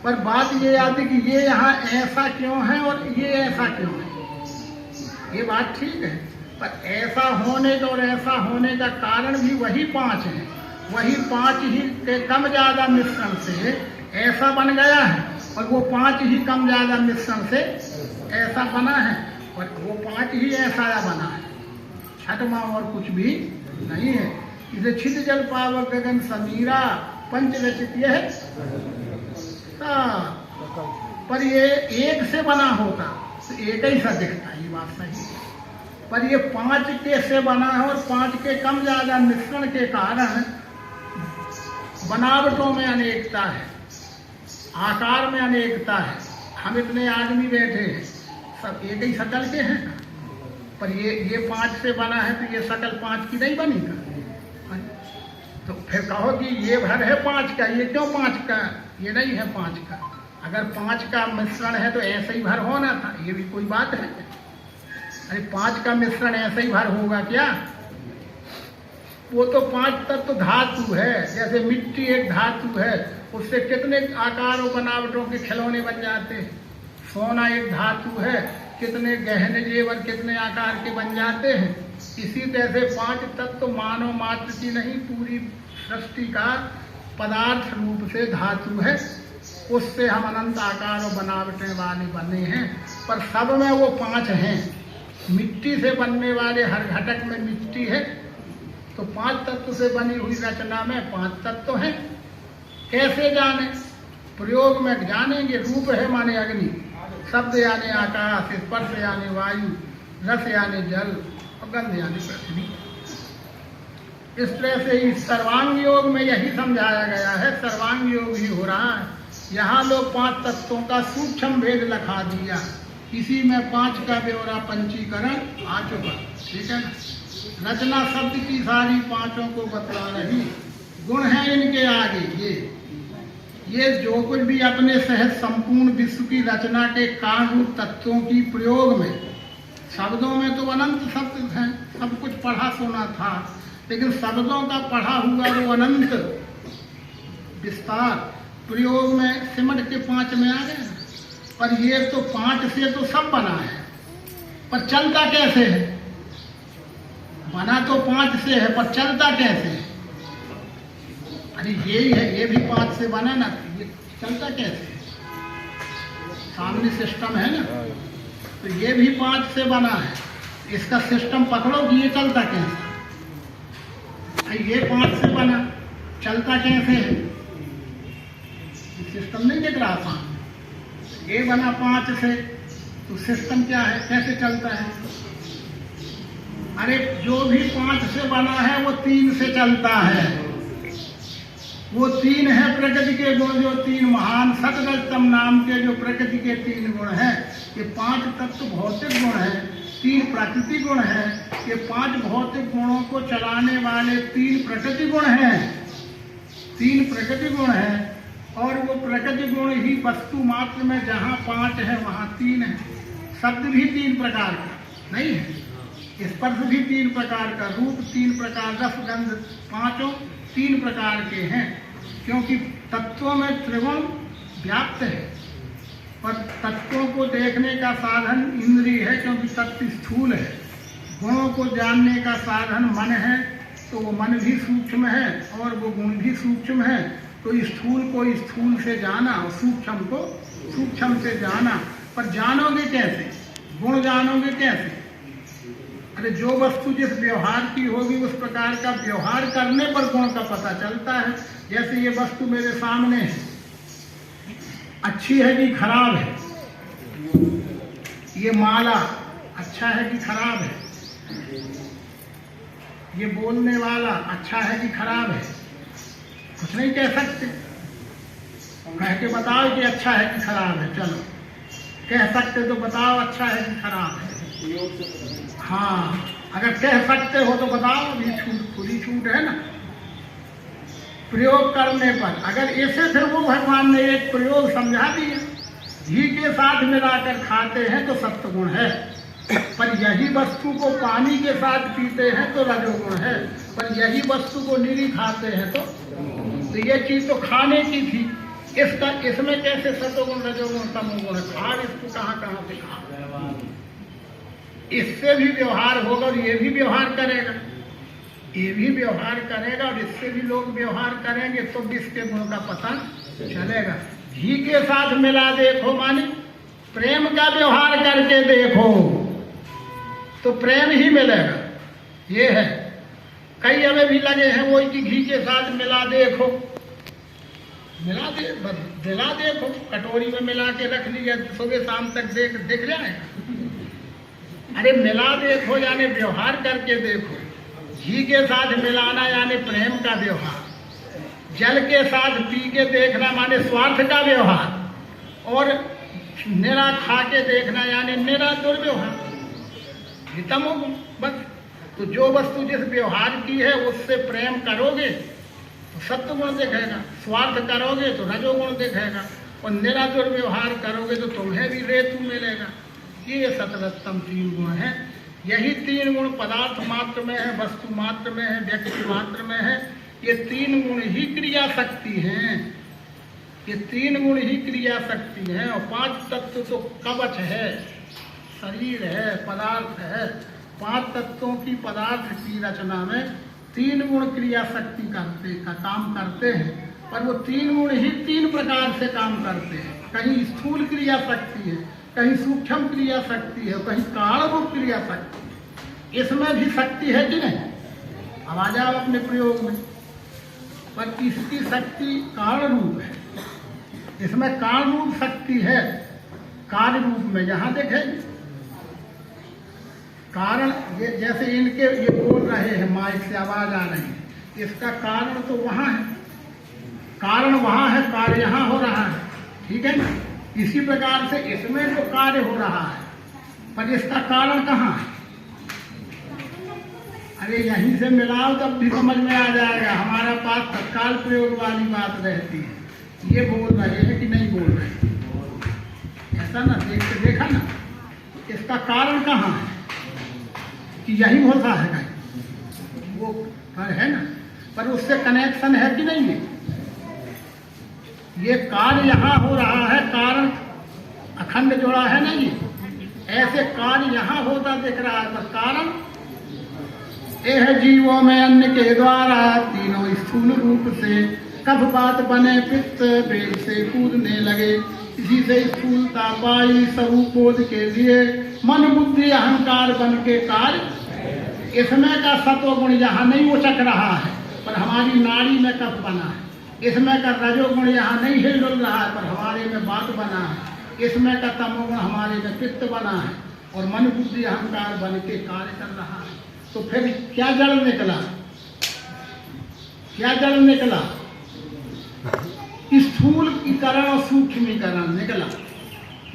पर बात ये आती कि ये यहाँ ऐसा क्यों है और ये ऐसा क्यों है। ये बात ठीक है, पर ऐसा होने का और ऐसा होने का कारण भी वही 5 है। वही 5 ही के कम ज्यादा मिश्रण से ऐसा बन गया है, और वो 5 ही कम ज्यादा मिश्रण से ऐसा बना है, और वो 5 ही ऐसा बना है। छठवां और कुछ भी नहीं है। इसे छिद जल पावक गगन समीरा पंचरचित है। पर ये एक से बना होता तो एक ही सा दिखता, ये बात सही है। पर ये 5 के से बना है, और 5 के कम ज्यादा मिश्रण के कारण बनावटों में अनेकता है, आकार में अनेकता है। हम इतने आदमी बैठे हैं, सब एक ही शकल के हैं, पर ये 5 से बना है, तो ये शकल 5 की नहीं बनी का। तो फिर कहो कि ये भर है 5 का, ये क्यों 5 का? ये नहीं है 5 का। अगर 5 का मिश्रण है तो ऐसे ही भर होना था, ये भी कोई बात है? अरे 5 का मिश्रण ऐसे ही भर होगा क्या? वो तो 5 तत्व धातु है। जैसे मिट्टी एक धातु है, उससे कितने आकार और बनावटों के खिलौने बन जाते हैं। सोना एक धातु है, कितने गहने जेवर कितने आकार के बन जाते हैं। इसी तरह से 5 तत्व मानव मात्र की नहीं, पूरी सृष्टि का पदार्थ रूप से धातु है। उससे हम अनंत आकार और बनावटें वाले बने हैं, पर सब में वो 5 हैं। मिट्टी से बनने वाले हर घटक में मिट्टी है, तो 5 तत्व से बनी हुई रचना में 5 तत्व हैं। कैसे जाने? प्रयोग में जानेंगे। रूप है माने अग्नि, शब्द यानी आकाश, स्पर्श यानी वायु, रस यानी जल और गंध यानी पृथ्वी। इस तरह से इस सर्वांग योग में यही समझाया गया है, सर्वांग योग ही हो रहा है। यहाँ लोग 5 तत्वों का सूक्ष्म भेद लखा दिया, इसी में 5 का ब्यौरा पंचीकरण आ चुका, ठीक है ना। रचना शब्द की सारी 5 को बतला रही, गुण है इनके आगे। ये जो कुछ भी अपने सहज संपूर्ण विश्व की रचना के कारण रूप तत्वों की प्रयोग में, शब्दों में तो अनंत शब्द हैं, सब कुछ पढ़ा सुना था, लेकिन शब्दों का पढ़ा हुआ वो अनंत विस्तार प्रयोग में सिमट के 5 में आ गए। पर ये तो 5 से तो सब बना है, पर चलता कैसे है? बना तो 5 से है, पर चलता कैसे है? अरे यही है, ये भी 5 से बना ना, ये चलता कैसे है? सामने सिस्टम है ना, तो ये भी 5 से बना है। इसका सिस्टम पकड़ो कि ये चलता कैसे? ये 5 से बना, चलता कैसे है? सिस्टम नहीं दिख रहा सामने। ये बना 5 से, तो सिस्टम क्या है, कैसे चलता है? अरे जो भी 5 से बना है वो 3 से चलता है। वो 3 है प्रकृति के गुण, जो 3 महान सतरजतम नाम के जो प्रकृति के 3 गुण हैं। ये 5 तत्व भौतिक गुण है, 3 प्राकृतिक गुण है। ये 5 भौतिक गुणों को चलाने वाले 3 प्रकृति गुण हैं, 3 प्रकृति गुण हैं। और वो प्रकृति गुण ही वस्तु मात्र में जहाँ 5 है वहाँ 3 है। शब्द भी 3 प्रकार का नहीं है, स्पर्श भी 3 प्रकार का, रूप 3 प्रकार, रस गंध 5 3 प्रकार के हैं। क्योंकि तत्वों में त्रिगुण व्याप्त है, पर तत्वों को देखने का साधन इंद्रिय है, क्योंकि तत्व स्थूल है। गुणों को जानने का साधन मन है, तो वो मन भी सूक्ष्म है और वो गुण भी सूक्ष्म है। तो स्थूल को स्थूल से जाना और सूक्ष्म को सूक्ष्म से जाना। पर जानोगे कैसे? गुण जानोगे कैसे? अरे जो वस्तु जिस व्यवहार की होगी उस प्रकार का व्यवहार करने पर गुण का पता चलता है। जैसे ये वस्तु मेरे सामने है, अच्छी है कि खराब है? ये माला अच्छा है कि खराब है? ये बोलने वाला अच्छा है कि खराब है? कुछ नहीं कह सकते, कह के बताओ कि अच्छा है कि खराब है। चलो कह सकते तो बताओ अच्छा है कि खराब है। हाँ, अगर कह सकते हो तो बताओ, ये छूट खुली छूट है ना। प्रयोग करने पर अगर ऐसे फिर वो भगवान ने एक प्रयोग समझा दिया, घी के साथ मिलाकर खाते हैं तो सत्वगुण है, पर यही वस्तु को पानी के साथ पीते हैं तो रजोगुण है, पर यही वस्तु को निरी खाते हैं तो ये चीज तो खाने की थी, इसमें कैसे सत्वगुण रजोगुण तमोगुण? खा इसको कहाँ से खा? इससे भी व्यवहार होगा और ये भी व्यवहार करेगा, ये भी व्यवहार करेगा और इससे भी लोग व्यवहार करेंगे, तो इसके गुण का पता चलेगा। घी के साथ मिला देखो माने प्रेम का व्यवहार करके देखो तो प्रेम ही मिलेगा। ये है, कई हमें भी लगे हैं वो कि घी के साथ मिला देखो, मिला देखो, कटोरी में मिला के रख लिया, सुबह शाम तक दिख जाएगा। अरे मिला देखो यानी व्यवहार करके देखो। घी के साथ मिलाना यानी प्रेम का व्यवहार, जल के साथ पी के देखना माने स्वार्थ का व्यवहार, और निरा खा के देखना यानी निरा दुर्व्यवहार। तमोगुण बस। तो जो वस्तु जिस व्यवहार की है उससे प्रेम करोगे तो सत्वगुण दिखेगा, स्वार्थ करोगे तो रजोगुण दिखेगा, और निरा दुर्व्यवहार करोगे तो तुम्हें भी रेतु मिलेगा। ये सतरत्तम 3 गुण हैं। यही 3 गुण पदार्थ मात्र में है, वस्तु मात्र में है, व्यक्ति मात्र में है। ये 3 गुण ही क्रिया शक्ति हैं, ये 3 गुण ही क्रिया शक्ति हैं। और 5 तत्व तो कवच है, शरीर है, पदार्थ है। 5 तत्वों की पदार्थ की रचना में 3 गुण क्रिया शक्ति का काम करते हैं, पर वो 3 गुण ही 3 प्रकार से काम करते हैं। कहीं स्थूल क्रिया शक्ति है, कहीं सूक्ष्म क्रिया शक्ति है, कहीं कारणरूप क्रिया शक्ति। इसमें भी शक्ति है कि नहीं? अब आ जाओ अपने प्रयोग में। पर इसकी शक्ति कारण रूप है, इसमें कारण रूप शक्ति है, कार्य रूप में यहाँ देखें कारण। ये जैसे इनके ये बोल रहे हैं, माइक से आवाज आ रही है, इसका कारण तो वहाँ है, कारण वहाँ है, कार्य यहाँ हो रहा है, ठीक है ना। इसी प्रकार से इसमें जो कार्य हो रहा है, पर इसका कारण कहाँ है? अरे यहीं से मिलाओ तब भी समझ में आ जाएगा। हमारा पास तत्काल प्रयोग वाली बात रहती है। ये बोल रहे हैं कि नहीं बोल रहे, ऐसा ना देखा ना, इसका कारण कहाँ है कि यही होता है कहीं, वो पर है ना, पर उससे कनेक्शन है कि नहीं है। ये कार्य यहाँ हो रहा है, कारण अखंड जोड़ा है ना, ये ऐसे कार्य यहाँ होता दिख रहा है, पर कारण यह जीवों में अन्न के द्वारा तीनों स्थूल रूप से कफवात बने, पित्त पेट से कूदने लगे, इसी से स्थूलता पाई स्वरूप बोध के लिए मन बुद्धि अहंकार बन के कार्य। इसमें का सत्वगुण यहाँ नहीं उचक रहा है, पर हमारी नाड़ी में कफ बना है। इसमें का रजोगुण यहाँ नहीं हिल डुल रहा है, पर हमारे में बात बना है। इसमें का तमोगुण हमारे में पित्त बना है, और मन बुद्धि अहंकार बन के कार्य कर रहा है। तो फिर क्या जड़ निकला, क्या जड़ निकला? स्थूलीकरण और सूक्ष्मीकरण निकला।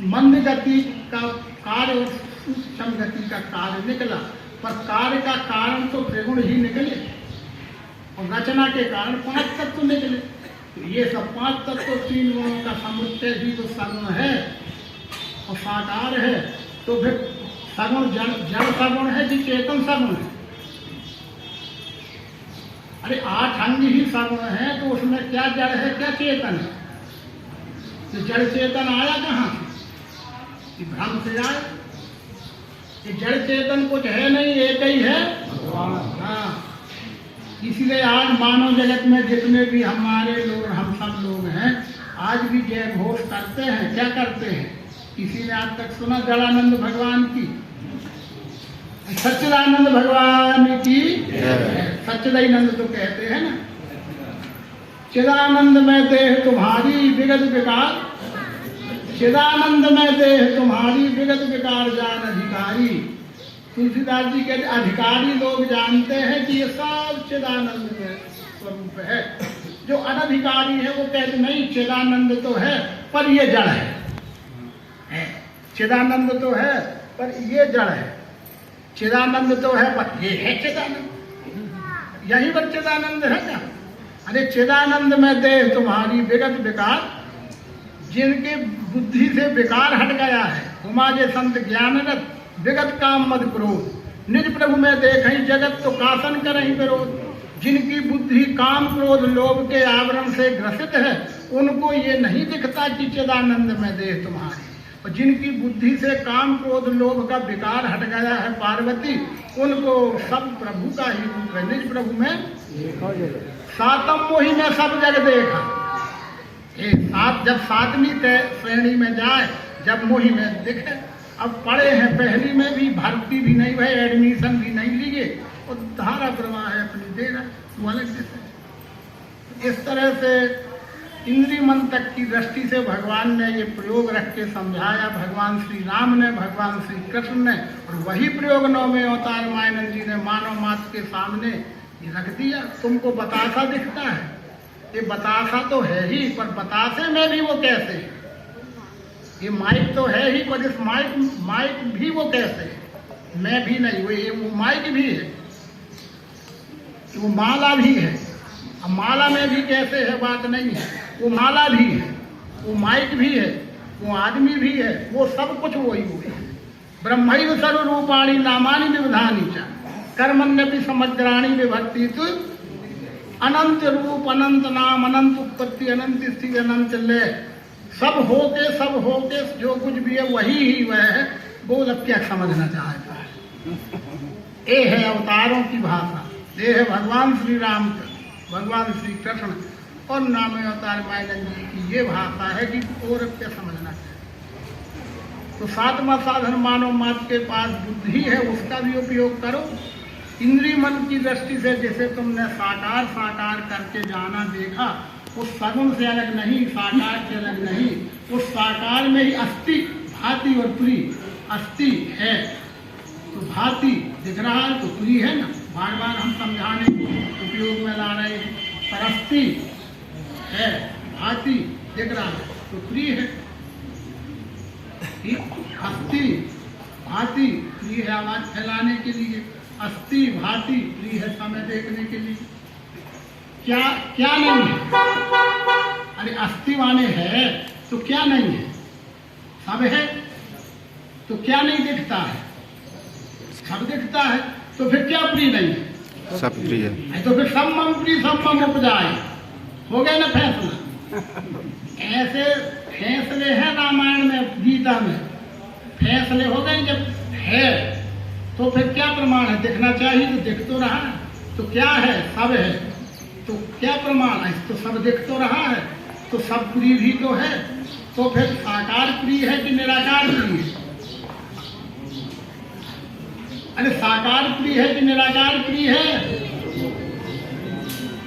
मंद गति का कार्य और सूक्ष्म गति का कार्य निकला, पर कार्य का कारण तो त्रिगुण ही निकले, और रचना के कारण 5 तत्व निकले। तो ये सब 5 तत्व 3 गुणों का समुच्चय ही तो सगुण है और साकार है। तो फिर सगुण जड़ सगुण है कि चेतन सगुण है? अरे 8 अंग ही सगुण है, तो उसमें क्या जड़ है क्या चेतन है? तो जड़ चेतन आया कहाँ से? कि भ्रम से आया। ये जड़ चेतन कुछ है नहीं, एक ही है। हाँ, इसलिए आज मानव जगत में जितने भी हमारे लोग, हम सब लोग हैं, आज भी जय घोष करते हैं। क्या करते हैं? किसी ने आज तक सुना जड़ानंद भगवान की, सच्चिदानंद भगवान की? सच्चिदानंद तो कहते हैं ना, चिदानंद में देह तुम्हारी विगत विकार, चिदानंद में देह तुम्हारी विगत विकार जान अधिकारी। तुलसीदास जी कहते अधिकारी लोग जानते हैं कि ये सब चिदानंद में स्वरूप है। जो अनधिकारी है वो कहते नहीं चिदानंद तो है पर ये जड़ है, चिदानंद तो है पर ये जड़ है, चिदानंद तो है पर ये है चिदानंद। यही पर चिदानंद है क्या? अरे चिदानंद में देह तुम्हारी विगत विकार, जिनके बुद्धि से विकार हट गया है, उमाजे संत ज्ञानरत विगत काम मद क्रोध, निज प्रभु में देखें जगत तो कासन करहीं विरोध। जिनकी बुद्धि काम क्रोध लोभ के आवरण से ग्रसित है, उनको ये नहीं दिखता कि चिदानंद में देह तुम्हारी। और जिनकी बुद्धि से काम क्रोध लोभ का विकार हट गया है पार्वती, उनको सब प्रभु का ही रूप है। निज प्रभु में सातम मोहि में सब जग देखा। जब 7वीं श्रेणी में जाए, जब मोहि में दिखे। अब पढ़े हैं, पहली में भी भर्ती भी नहीं हुए, एडमिशन भी नहीं लिए, और धारा प्रवाह है अपनी दे रहा, वो अलग जैसे। इस तरह से इंद्रिय मन तक की दृष्टि से भगवान ने ये प्रयोग रख के समझाया। भगवान श्री राम ने, भगवान श्री कृष्ण ने, और वही प्रयोग 9वें अवतार मायानंद जी ने मानव मात्र के सामने ये रख दिया। तुमको बतासा दिखता है, ये बतासा तो है ही, पर बतासे में भी वो कैसे है? ये माइक तो है ही, पर इस माइक भी वो कैसे है? मैं भी नहीं, वो माइक भी है, वो माला भी है। अब माला में भी कैसे है बात नहीं है, वो माला भी है, वो माइक भी है, वो आदमी भी है, वो सब कुछ वही है। ब्रह्मैव सर्वरूपाणि नामानि विविधानि च कर्मण्यपि समग्राणि विभक्ति। तो अनंत रूप, अनंत नाम, अनंत उत्पत्ति, अनंत स्थिति, अनंत लय, सब होके जो कुछ भी है वही ही वह है। बोल अब क्या समझना चाहता है? ये है अवतारों की भाषा, ये है भगवान श्री राम, भगवान श्री कृष्ण और 9वें अवतार मायानंद जी की ये भाषा है कि और अब क्या समझना चाहिए। तो 7वां साधन मानव मात्र के पास बुद्धि है, उसका भी उपयोग करो। इंद्रिय मन की दृष्टि से जैसे तुमने साकार साकार करके जाना देखा, उस सगुण से अलग नहीं, साकार से अलग नहीं, उस साकार में ही अस्थि भाति और प्रिय, अस्थि है तो भाति दिख रहा है तो प्रिय है ना, बार बार हम समझाने को उपयोग में ला रहे हैं। पर अस्थि है, भाति दिख रहा है तो प्रिय है, अस्थि भाति प्रिय है आवाज फैलाने के लिए, अस्थि भाति प्रिय है समय देखने के लिए। क्या क्या नहीं है? अरे अस्थि माने है तो क्या नहीं है? सब है तो क्या नहीं दिखता है? सब दिखता है तो फिर क्या प्रिय नहीं है? सब प्रिय है। तो फिर सम्मम प्रिय सम्मम उपजाए, हो गया ना फैसला। ऐसे फैसले हैं रामायण में, गीता में फैसले हो गए। जब है तो फिर क्या प्रमाण है? दिखना चाहिए तो दिख तो रहा है, तो क्या है? सब है तो क्या प्रमाण है? तो सब दिख तो रहा है, तो सब प्रिय भी तो है। तो फिर साकार प्रिय है कि निराकार प्रिय है? अरे साकार प्रिय है कि निराकार प्रिय है?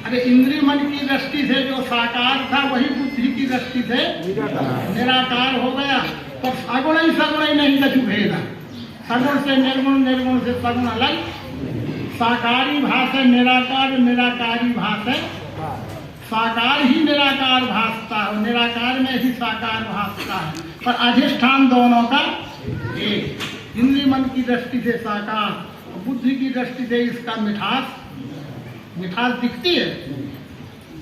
अरे इंद्रिय मन की दृष्टि से जो साकार था वही बुद्धि की दृष्टि से निराकार हो गया। पर सगुण ही नहीं कछु भेद। सगुण से निर्गुण, निर्गुण से सगुण अलग, साकारी भास है निराकार, निराकारी भास है साकार ही निराकार भासता है, निराकार में ही साकार भासता है, पर अधिष्ठान दोनों का एक। इंद्रिय मन की दृष्टि से साकार, बुद्धि की दृष्टि से इसका मिठास, मिठास दिखती है,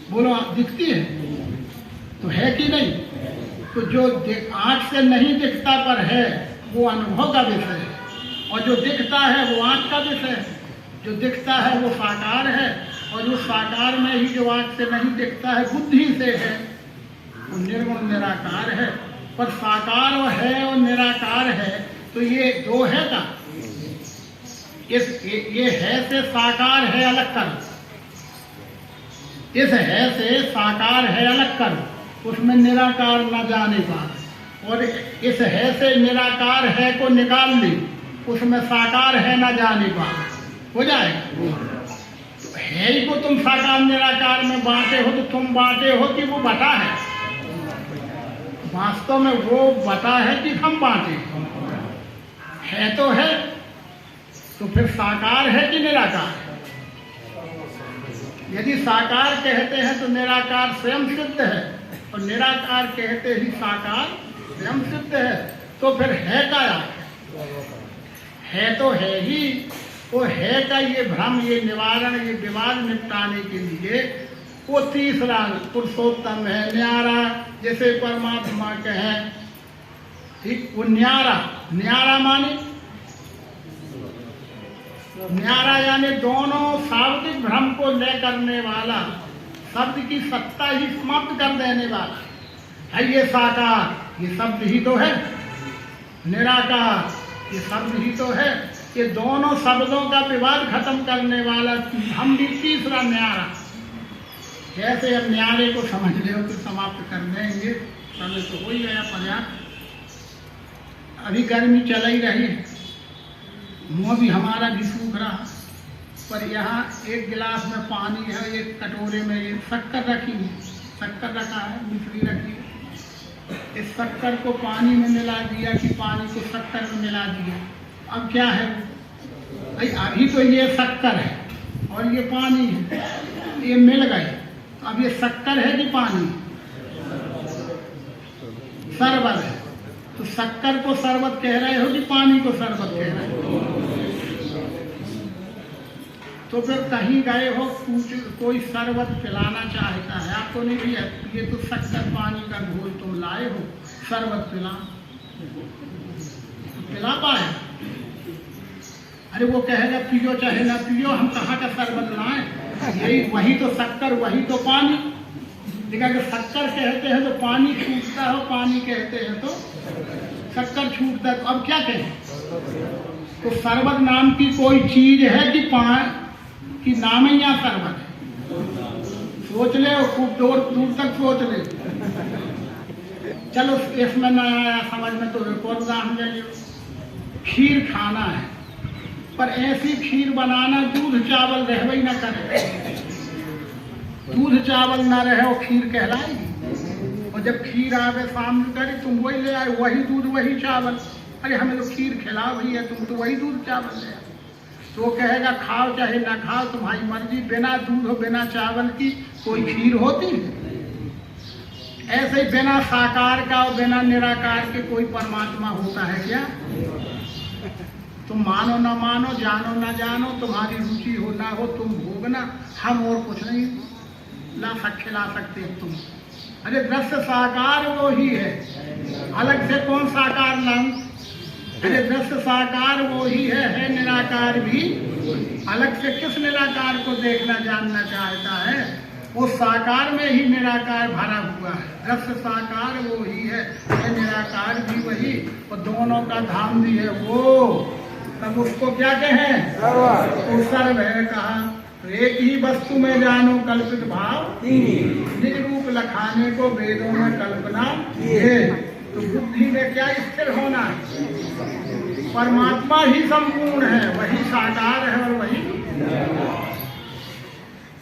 बोलो दिखती है तो है कि नहीं? तो जो आंख से नहीं दिखता पर है वो अनुभव का विषय है, और जो दिखता है वो आंख का विषय है। जो दिखता है वो साकार है, और उस साकार में ही जो आंख से नहीं दिखता है बुद्धि से है वो निर्गुण निराकार है। पर साकार और है और निराकार है तो ये दो है का? ये है से साकार है अलग कर, इस है से साकार है अलग कर, उसमें निराकार न जाने पाए। और इस है से निराकार है को निकाल ली, उसमें साकार है न जाने पाए, हो जाएगा। तो है ही को तुम साकार निराकार में बांटे हो, तो तुम बांटे हो कि वो बटा है? वास्तव में वो बटा है कि हम बांटे है? तो है तो फिर साकार है कि निराकार है? यदि साकार कहते हैं तो निराकार स्वयं सिद्ध है, और निराकार कहते ही साकार स्वयं सिद्ध है। तो फिर है का है तो है ही, वो है का ये भ्रम, ये निवारण, ये विवाद निपटाने के लिए वो तीसरा पुरुषोत्तम है, न्यारा, जैसे परमात्मा कहें ठीक। वो न्यारा, न्यारा माने न्यारा यानी दोनों शाब्दिक भ्रम को ले करने वाला, शब्द की सत्ता ही समाप्त कर देने वाला है। ये साकार, ये शब्द ही तो है, निराकार, ये शब्द ही तो है। ये दोनों शब्दों का विवाद खत्म करने वाला हम भी तीसरा न्यारा। कैसे अब न्यारे को समझ ले तो समाप्त कर देंगे, समय तो हो ही गया पर्याप्त। अभी गर्मी चल ही रही है, मुँह भी हमारा भी सूख रहा, पर यहाँ एक गिलास में पानी है, एक कटोरे में ये शक्कर रखी है, शक्कर रखा है, मिश्री रखी है। इस शक्कर को पानी में मिला दिया कि पानी को शक्कर में मिला दिया। अब क्या है भाई? अभी तो ये शक्कर है और ये पानी है, ये मिल गए। अब ये शक्कर है कि पानी? शरबत है। तो शक्कर को शरबत कह रहे हो कि पानी को शरबत कह रहे हो? तो फिर कहीं गए हो, कोई शरबत पिलाना चाहता है, आपको नहीं दिया, ये तो शक्कर पानी का घोल तुम लाए हो, शरबत पिला पाए? अरे वो कहेगा पियो चाहे ना पियो, हम कहाँ का शरबत लाए? यही वही तो शक्कर, वही तो पानी। देखा कि शक्कर कहते हैं तो पानी छूटता हो, पानी कहते हैं तो शक्कर छूटता है। तो अब क्या कहें? तो शरबत नाम की कोई चीज है कि नाम ही यहाँ शरबत है? सोच ले, खूब दूर तक सोच ले। चलो इसमें न आया समझ में तो एक और उदाहरण ले लो। खीर खाना है, पर ऐसी खीर बनाना दूध चावल रहवे ही न करे। दूध चावल ना रहे वो खीर कहलाएगी। और जब खीर आवे सामने करे तुम वही ले आए, वही दूध वही चावल। अरे हमें तो खीर खिलाओ ही है, तुम तो वही दूध चावल ले आए। तो वो कहेगा खाओ चाहे ना खाओ तुम्हारी मर्जी, बिना दूध और बिना चावल की कोई खीर होती है। ऐसे ही बिना साकार का और बिना निराकार के कोई परमात्मा होता है क्या? तुम मानो ना मानो, जानो ना जानो, तुम्हारी रुचि हो ना हो, तुम भोगना, हम और कुछ नहीं खिला सकते तुम। अरे दृश्य साकार वो ही है, अलग से कौन साकार लाऊं? अरे दृश्य साकार वो ही है निराकार भी। अलग से किस निराकार को देखना जानना चाहता है? वो साकार में ही निराकार भरा हुआ है। दृश्य साकार वो ही है, निराकार भी वही, और दोनों का धाम भी है वो। तब उसको क्या कहें? तो सर्व है कहा। तो एक ही वस्तु में जानो कल्पित भाव, निज रूप लखाने को वेदों में कल्पना है। तो बुद्धि में क्या स्थिर होना है? परमात्मा ही संपूर्ण है, वही साकार है और वही।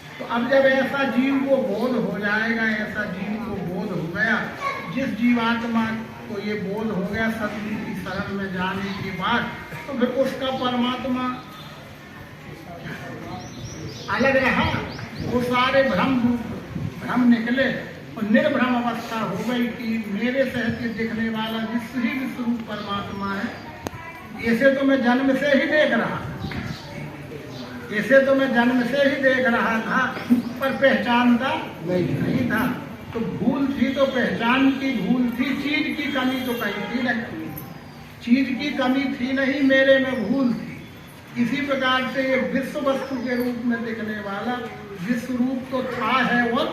तो अब जब ऐसा जीव को बोध हो जाएगा, ऐसा जीव को बोध हो गया, जिस जीवात्मा को ये बोध हो गया सतगुरु की शरण में जाने के बाद, तो फिर उसका परमात्मा अलग रहा। वो सारे भ्रम निकले और निर्भ्रम अवस्था हो गई कि मेरे सहज दिखने वाला विश्व ही विश्वरूप परमात्मा है। ऐसे तो मैं जन्म से ही देख रहा, ऐसे तो मैं जन्म से ही देख रहा था, पर पहचानता नहीं था। तो भूल थी तो पहचान की भूल थी, चीज की कमी तो कहीं थी नहीं, चीज की कमी थी नहीं, मेरे में भूल थी। इसी प्रकार से ये विश्व वस्तु के रूप में दिखने वाला विश्व रूप तो था है वो।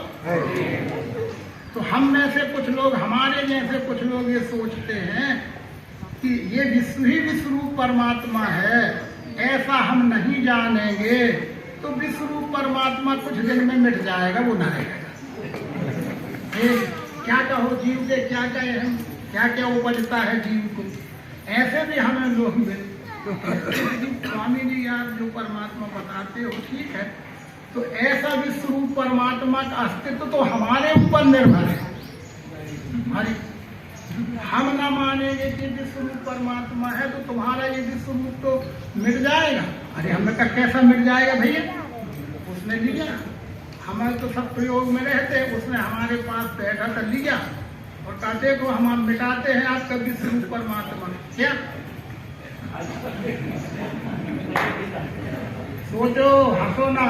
तो हम में से कुछ लोग, हमारे जैसे कुछ लोग ये सोचते हैं कि ये विश्व ही विश्व रूप परमात्मा है, ऐसा हम नहीं जानेंगे तो विश्व रूप परमात्मा कुछ दिन में मिट जाएगा, वो न रहेगा। क्या कहो जीव के, क्या कहे हम, क्या क्या उपजता है जीव को। ऐसे भी हमें लोग मिले स्वामी जी आप जो परमात्मा बताते हो ठीक है, तो ऐसा विश्व रूप परमात्मा का अस्तित्व तो हमारे ऊपर निर्भर है। हमारी हम ना मानेंगे कि विश्व रूप परमात्मा है तो तुम्हारा ये विश्व रूप तो मिट जाएगा। अरे हमने कहा कैसा मिट जाएगा भैया? उसने लिया, हमारे तो सब प्रयोग में रहते, उसने हमारे पास बैठा कर लिया और कहा देखो हम मिटाते हैं आपका विश्व रूप परमात्मा। क्या सोचो, हंसो ना,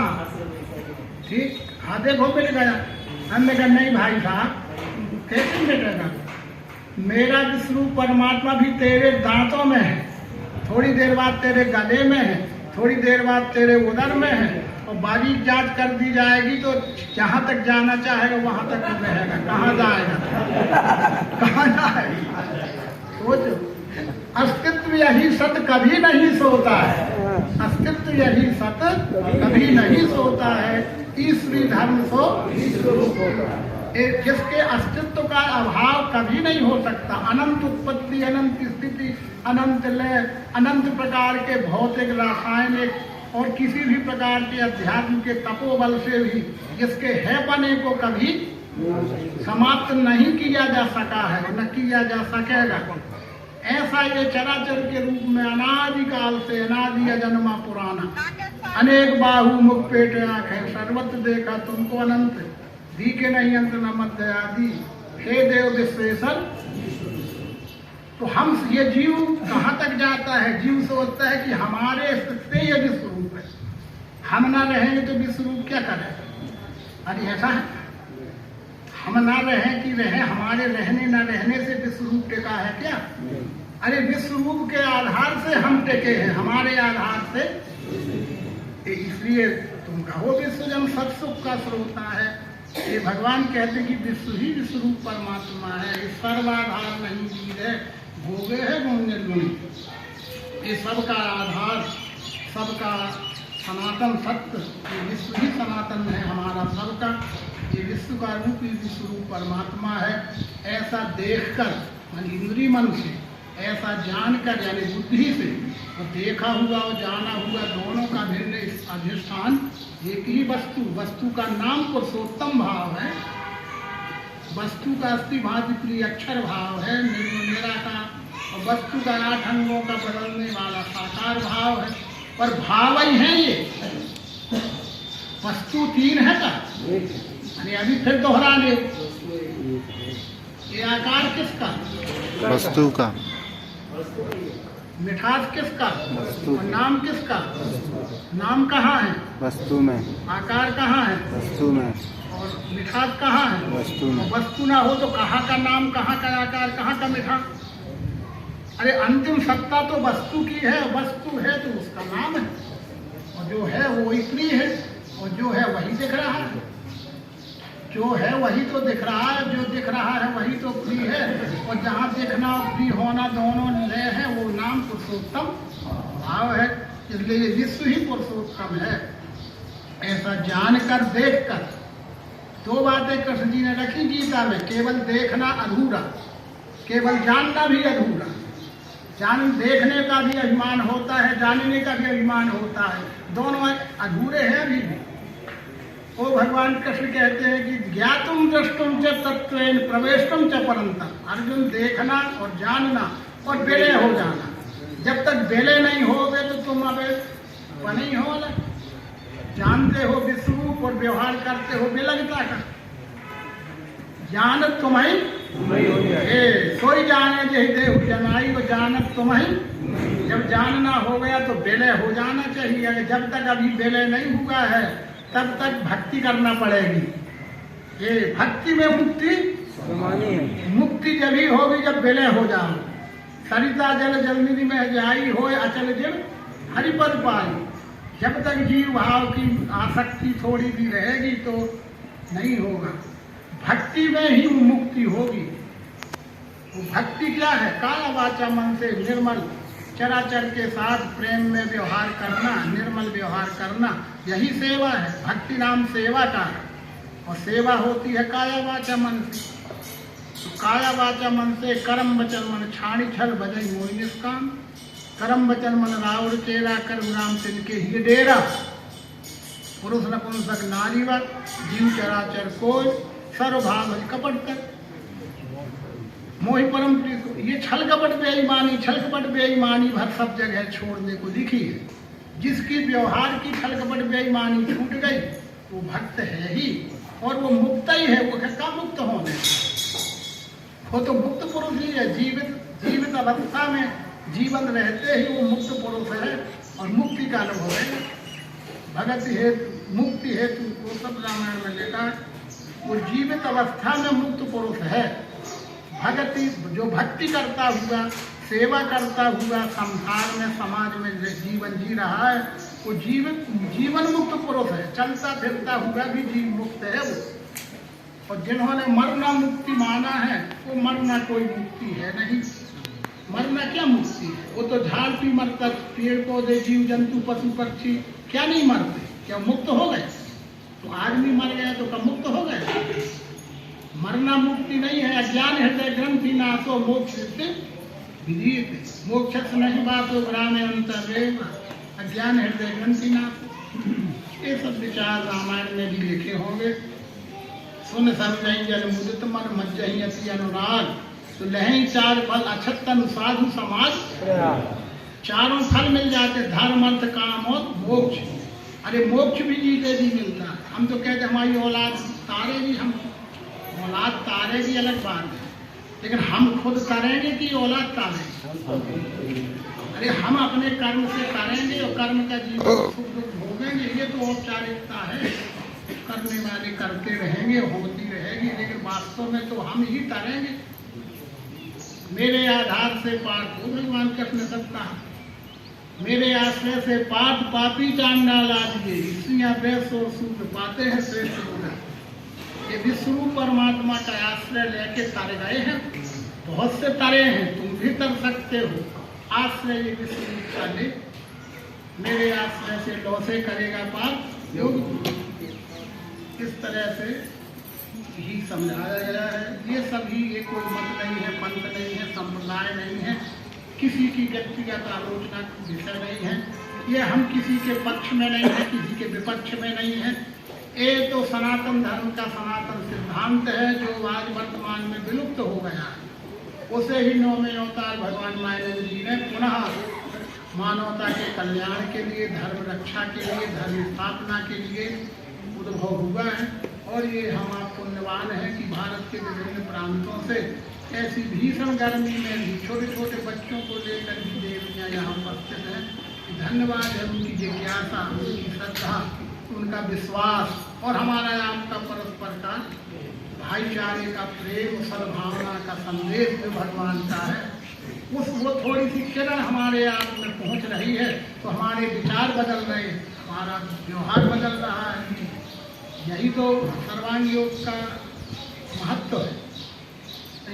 ठीक? हाँ देखो मिल गया। हमने कहा नहीं भाई साहब कैसे मिटेगा? मेरा विश्व रूप परमात्मा भी तेरे दांतों में है, थोड़ी देर बाद तेरे गले में है, थोड़ी देर बाद तेरे उदर में है, और बारीक जांच कर दी जाएगी तो जहाँ तक जाना चाहेगा वहाँ तक तो रहेगा। कहाँ जाएगा? कहाँ जाएगा? सोचो, अस्तित्व यही सत कभी नहीं सोता है, अस्तित्व यही सत कभी नहीं सोता है, ईश्वरी धर्म सो ईश्वरूप होता है। जिसके अस्तित्व का अभाव कभी नहीं हो सकता। अनंत उत्पत्ति, अनंत स्थिति, अनंत लय, अनंत प्रकार के भौतिक, रासायनिक और किसी भी प्रकार के अध्यात्म के तपोबल से भी जिसके है बने को कभी समाप्त नहीं किया जा सका है, न किया जा सकेगा। ऐसा ये चराचर के रूप में अनादिकाल से, अनादि अजन्मा पुराना, अनेक बाहु मुख पेट आंखें सर्वत्र देखा तुमको अनंत, दी के नहीं अंत न मध्य आदि, हे देव विश्वेश्वर। तो हम ये जीव कहाँ तक जाता है? जीव सोचता है कि हमारे अस्तित्व ये विश्व रूप है, हम ना रहेंगे तो विश्व रूप क्या करें? अरे ऐसा है, हम ना रहें कि रहे, हमारे रहने न रहने से विश्व रूप टिका है क्या? अरे विश्व रूप के आधार से हम टिके हैं, हमारे आधार से। इसलिए तुम कहो विश्व जन सब सुख का स्रोता है। ये भगवान कहते कि विश्व ही विश्व रूप परमात्मा है, ये सर्वाधार नहीं जीव है, भोगे है गुण्य गुणी। ये सबका आधार, सबका सनातन सत्य, ये विश्व ही सनातन है हमारा सबका। ये विश्व का रूप ही विश्व रूप परमात्मा है। ऐसा देखकर मन इंद्रिय मन से ऐसा जानकर यानी बुद्धि से, और देखा हुआ और जाना हुआ दोनों का भिन्न अधिष्ठान एक ही वस्तु, वस्तु का नाम पुरुषोत्तम भाव है, वस्तु का अस्थि भांति प्रिय अक्षर भाव है निराकार, और वस्तु का 8 अंगों का बदलने वाला साकार भाव है। पर भाव ही है ये, वस्तु 3 है का, अरे अभी फिर दोहरा ले, ये आकार किसका? वस्तु का। मिठास किसका? वस्तु। और नाम किसका? नाम कहाँ है? वस्तु में। आकार कहाँ है? वस्तु में। और मिठास कहाँ है? वस्तु में। वस्तु ना हो तो कहाँ का नाम, कहाँ का आकार, कहाँ का मिठास? अरे अंतिम सत्ता तो वस्तु की है, वस्तु है तो उसका नाम है, और जो है वो ही प्रिय है, और जो है वही दिख रहा है, जो है वही तो दिख रहा है, जो दिख रहा है वही तो प्रिय है, और जहाँ दिखना और प्रिय होना दोनों लय है वो नाम पुरुषोत्तम भाव है, इसलिए विश्व ही पुरुषोत्तम है। ऐसा जानकर देखकर 2 बातें कृष्ण जी ने रखी गीता में, केवल देखना अधूरा, केवल जानना भी अधूरा, देखने का भी अभिमान होता है, जानने का भी अभिमान होता है, दोनों अधूरे हैं अभी भी। वो भगवान कृष्ण कहते हैं कि ज्ञातुम दृष्टुम च तत्वेन प्रवेशुम च परंतप। अर्जुन देखना और जानना और विलय हो जाना, जब तक विलय नहीं होगे तो तुम अब नहीं हो, जानते हो विश्वरूप और व्यवहार करते हो विलगता का। जानत तुम्हें सोई जाने जही देहु जनाई, वो जानत तुम्हें, जब जानना हो गया तो विलय हो जाना चाहिए। जब तक अभी विलय नहीं हुआ है तब तक भक्ति करना पड़ेगी। ये भक्ति में मुक्ति मुक्ति जब ही होगी जब विलय हो जाओ। सरिता जल जलनिधि में जाई हो अचल जल हरिपद पाई। जब तक जीव भाव की आसक्ति थोड़ी भी रहेगी तो नहीं होगा, भक्ति में ही मुक्ति होगी। वो भक्ति क्या है? काया वाचा मन से निर्मल चराचर के साथ प्रेम में व्यवहार करना, निर्मल व्यवहार करना, यही सेवा है। भक्ति नाम सेवा का है, और सेवा होती है काया वाचा मन से। तो काया वाचा मन से कर्म वचन मन छाणी छल भजई मोहि निष्काम। कर्म वचन मन रावण चेरा कर राम तिनके ही डेरा। पुरुष नपुंसक नारीवत जीव चराचर कोय सर्वभाव कपट तक मोहि परम प्रिय। ये छल कपट बेईमानी, छल कपट बेईमानी भर सब जगह छोड़ने को लिखी है। जिसकी व्यवहार की छल कपट बेईमानी छूट गई वो भक्त है ही, और वो मुक्त ही है। वो क्या मुक्त होने, वो तो मुक्त पुरुष ही है। जीवित अवस्था में जीवन रहते ही वो मुक्त पुरुष है, और मुक्ति का अनुभव है। भगत हेतु मुक्ति हेतु वो सब रामायण में लिखा है। वो जीवित अवस्था में मुक्त पुरुष है। भक्ति जो भक्ति करता हुआ, सेवा करता हुआ संसार में समाज में जीवन जी रहा है, वो जीवन मुक्त पुरुष है। चलता फिरता हुआ भी जीव मुक्त है वो। और जिन्होंने मरना मुक्ति माना है, वो मरना कोई मुक्ति है नहीं। मरना क्या मुक्ति है? वो तो झाड़ पी मरता, पेड़ पौधे जीव जंतु पशु पक्षी क्या नहीं मरते? क्या मुक्त हो गए? तो आदमी मर गया तो कब मुक्त हो गए? मरना मुक्ति नहीं है। अज्ञान हृदय ग्रंथि नाशो मोक्ष विधीयते। मोक्ष नहीं बातो ग्राम अंतरेव अज्ञान हृदय ग्रंथि नाशो। ये सब विचार रामायण में भी लिखे होंगे। सुन समझई जल मुदित मन मज्जहि अति अनुराग। तो लहई 4 फल अछतन साधु समाज। 4 फल मिल जाते, धर्म अर्थ काम और मोक्ष। अरे मोक्ष भी जीते जी मिलता है। हम तो कहते हमारी औलाद तारेगी, हम औलाद तारेगी अलग बात है, लेकिन हम खुद करेंगे कि औलाद तारेगी? अरे हम अपने कर्म से करेंगे और कर्म का जीवन सुख दुख भोगेंगे। ये तो औपचारिकता है, करने वाले करते रहेंगे, होती रहेगी, लेकिन वास्तव में तो हम ही तरेंगे। मेरे आधार से पाठ हो, भगवान कृष्ण ने सब कहा। मेरे आश्रय से पाठ पापी चांडाल आदिए स्त्रियां वैश्य और शूद्र पाते हैं श्रेष्ठ गुण। ये विश्वरूप परमात्मा का आश्रय लेके तर गए हैं। बहुत से तरे हैं, तुम भी तर सकते हो। आश्रय ये विश्वरूप का ले, मेरे आश्रय से लौसे करेगा पाप योग। इस तरह से ही समझाया गया है। ये सभी ये कोई मत नहीं है, पंथ नहीं है, संप्रदाय नहीं है। किसी की व्यक्तिगत आलोचना का विषय नहीं है। ये हम किसी के पक्ष में नहीं है, किसी के विपक्ष में नहीं है। ये तो सनातन धर्म का सनातन सिद्धांत है जो आज वर्तमान में विलुप्त हो गया है। उसे ही 9वें अवतार भगवान मानव जी ने पुनः मानवता के कल्याण के लिए, धर्म रक्षा के लिए, धर्म स्थापना के लिए उद्भव हुआ है। और ये हम आप पुण्यवान हैं कि भारत के विभिन्न प्रांतों से ऐसी भीषण गर्मी में भी छोटे छोटे बच्चों को लेकर भी देवियाँ यहाँ उपस्थित हैं। धन्यवाद है उनकी जिज्ञासा, उनकी श्रद्धा, उनका विश्वास और हमारा आपका परस्पर का भाईचारे का प्रेम, सद्भावना का संदेश जो भगवान का है, वो थोड़ी सी किरण हमारे आप में पहुंच रही है तो हमारे विचार बदल रहे हैं, हमारा व्यवहार बदल रहा है। यही तो सर्वांग योग का महत्व है।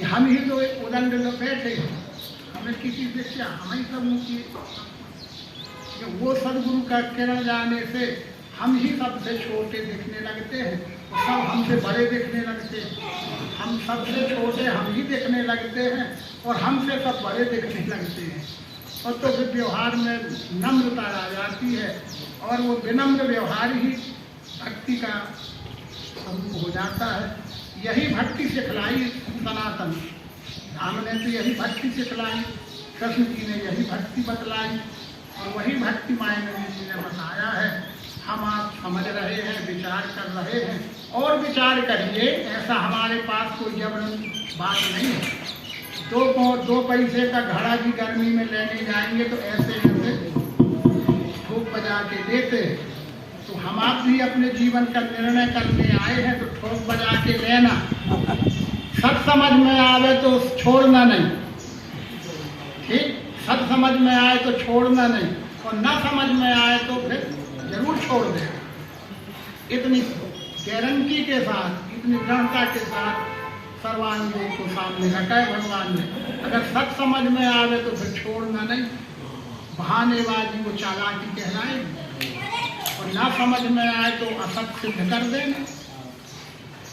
हम ही तो एक उदंड लोग बैठे हैं, हमें किसी से क्या, हम ही सब मुख्य, वो सदगुरु का किरण जाने से हम ही सबसे छोटे दिखने लगते हैं और सब हमसे बड़े दिखने लगते हैं। हम सबसे छोटे हम ही दिखने लगते हैं और हमसे सब बड़े दिखने लगते हैं। और तो फिर व्यवहार में नम्रता आ जाती है और वो विनम्र व्यवहार ही भक्ति का स्वरूप हो जाता है। यही भक्ति सिखलाई सनातन धाम ने, तो यही भक्ति सिखलाई, कृष्ण जी ने यही भक्ति बतलाई और वही भक्ति मायनवी जी ने बताया है। हम आप समझ रहे हैं, विचार कर रहे हैं और विचार करिए। ऐसा हमारे पास कोई जबरन बात नहीं है। दो पैसे का घड़ा भी गर्मी में लेने जाएंगे तो ऐसे ठोक बजा के देते हैं। तो हम आप भी अपने जीवन का निर्णय करने आए हैं तो ठोक बजा के लेना। सच समझ में आवे तो छोड़ना नहीं, ठीक? सच समझ में आए तो छोड़ना नहीं और ना समझ में आए तो फिर जरूर छोड़ देगा। इतनी गारंटी के साथ, इतनी दृढ़ता के साथ सर्वांग योग को सामने रखा है भगवान ने। अगर सच समझ में आवे तो फिर छोड़ना नहीं। बहानेबाजी वो चालाकी कहलाएगी और ना समझ में आए तो असत सिद्ध कर देना।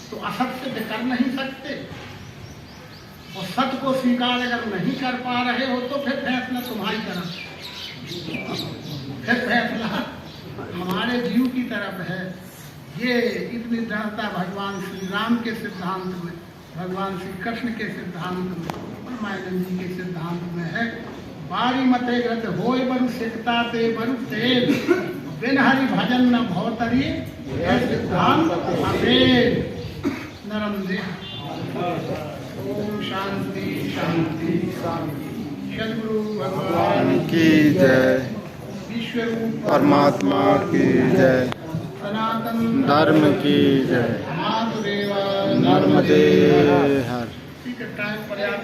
तो असत सिद्ध कर नहीं सकते और सत्य को स्वीकार अगर नहीं कर पा रहे हो तो फिर फैसला तुम्हारी तरफ, फिर फैसला हमारे जीव की तरफ है। ये इतनी दृढ़ता भगवान श्री राम के सिद्धांत में, भगवान श्री कृष्ण के सिद्धांत में और मायनव जी के सिद्धांत में है। बारी मते ग्रत होय बरु सिकता ते बरु तेल, बिन हरि भजन न भवतरी सिद्धांत अभेद नरम देह। ओम शांति शांति शांति। सद्गुरु भगवान की जय, विश्वरूप परमात्मा की जय, सनातन धर्म की जय, महादेव नर्मदे हर। ठीक है, टाइम पर्याप्त।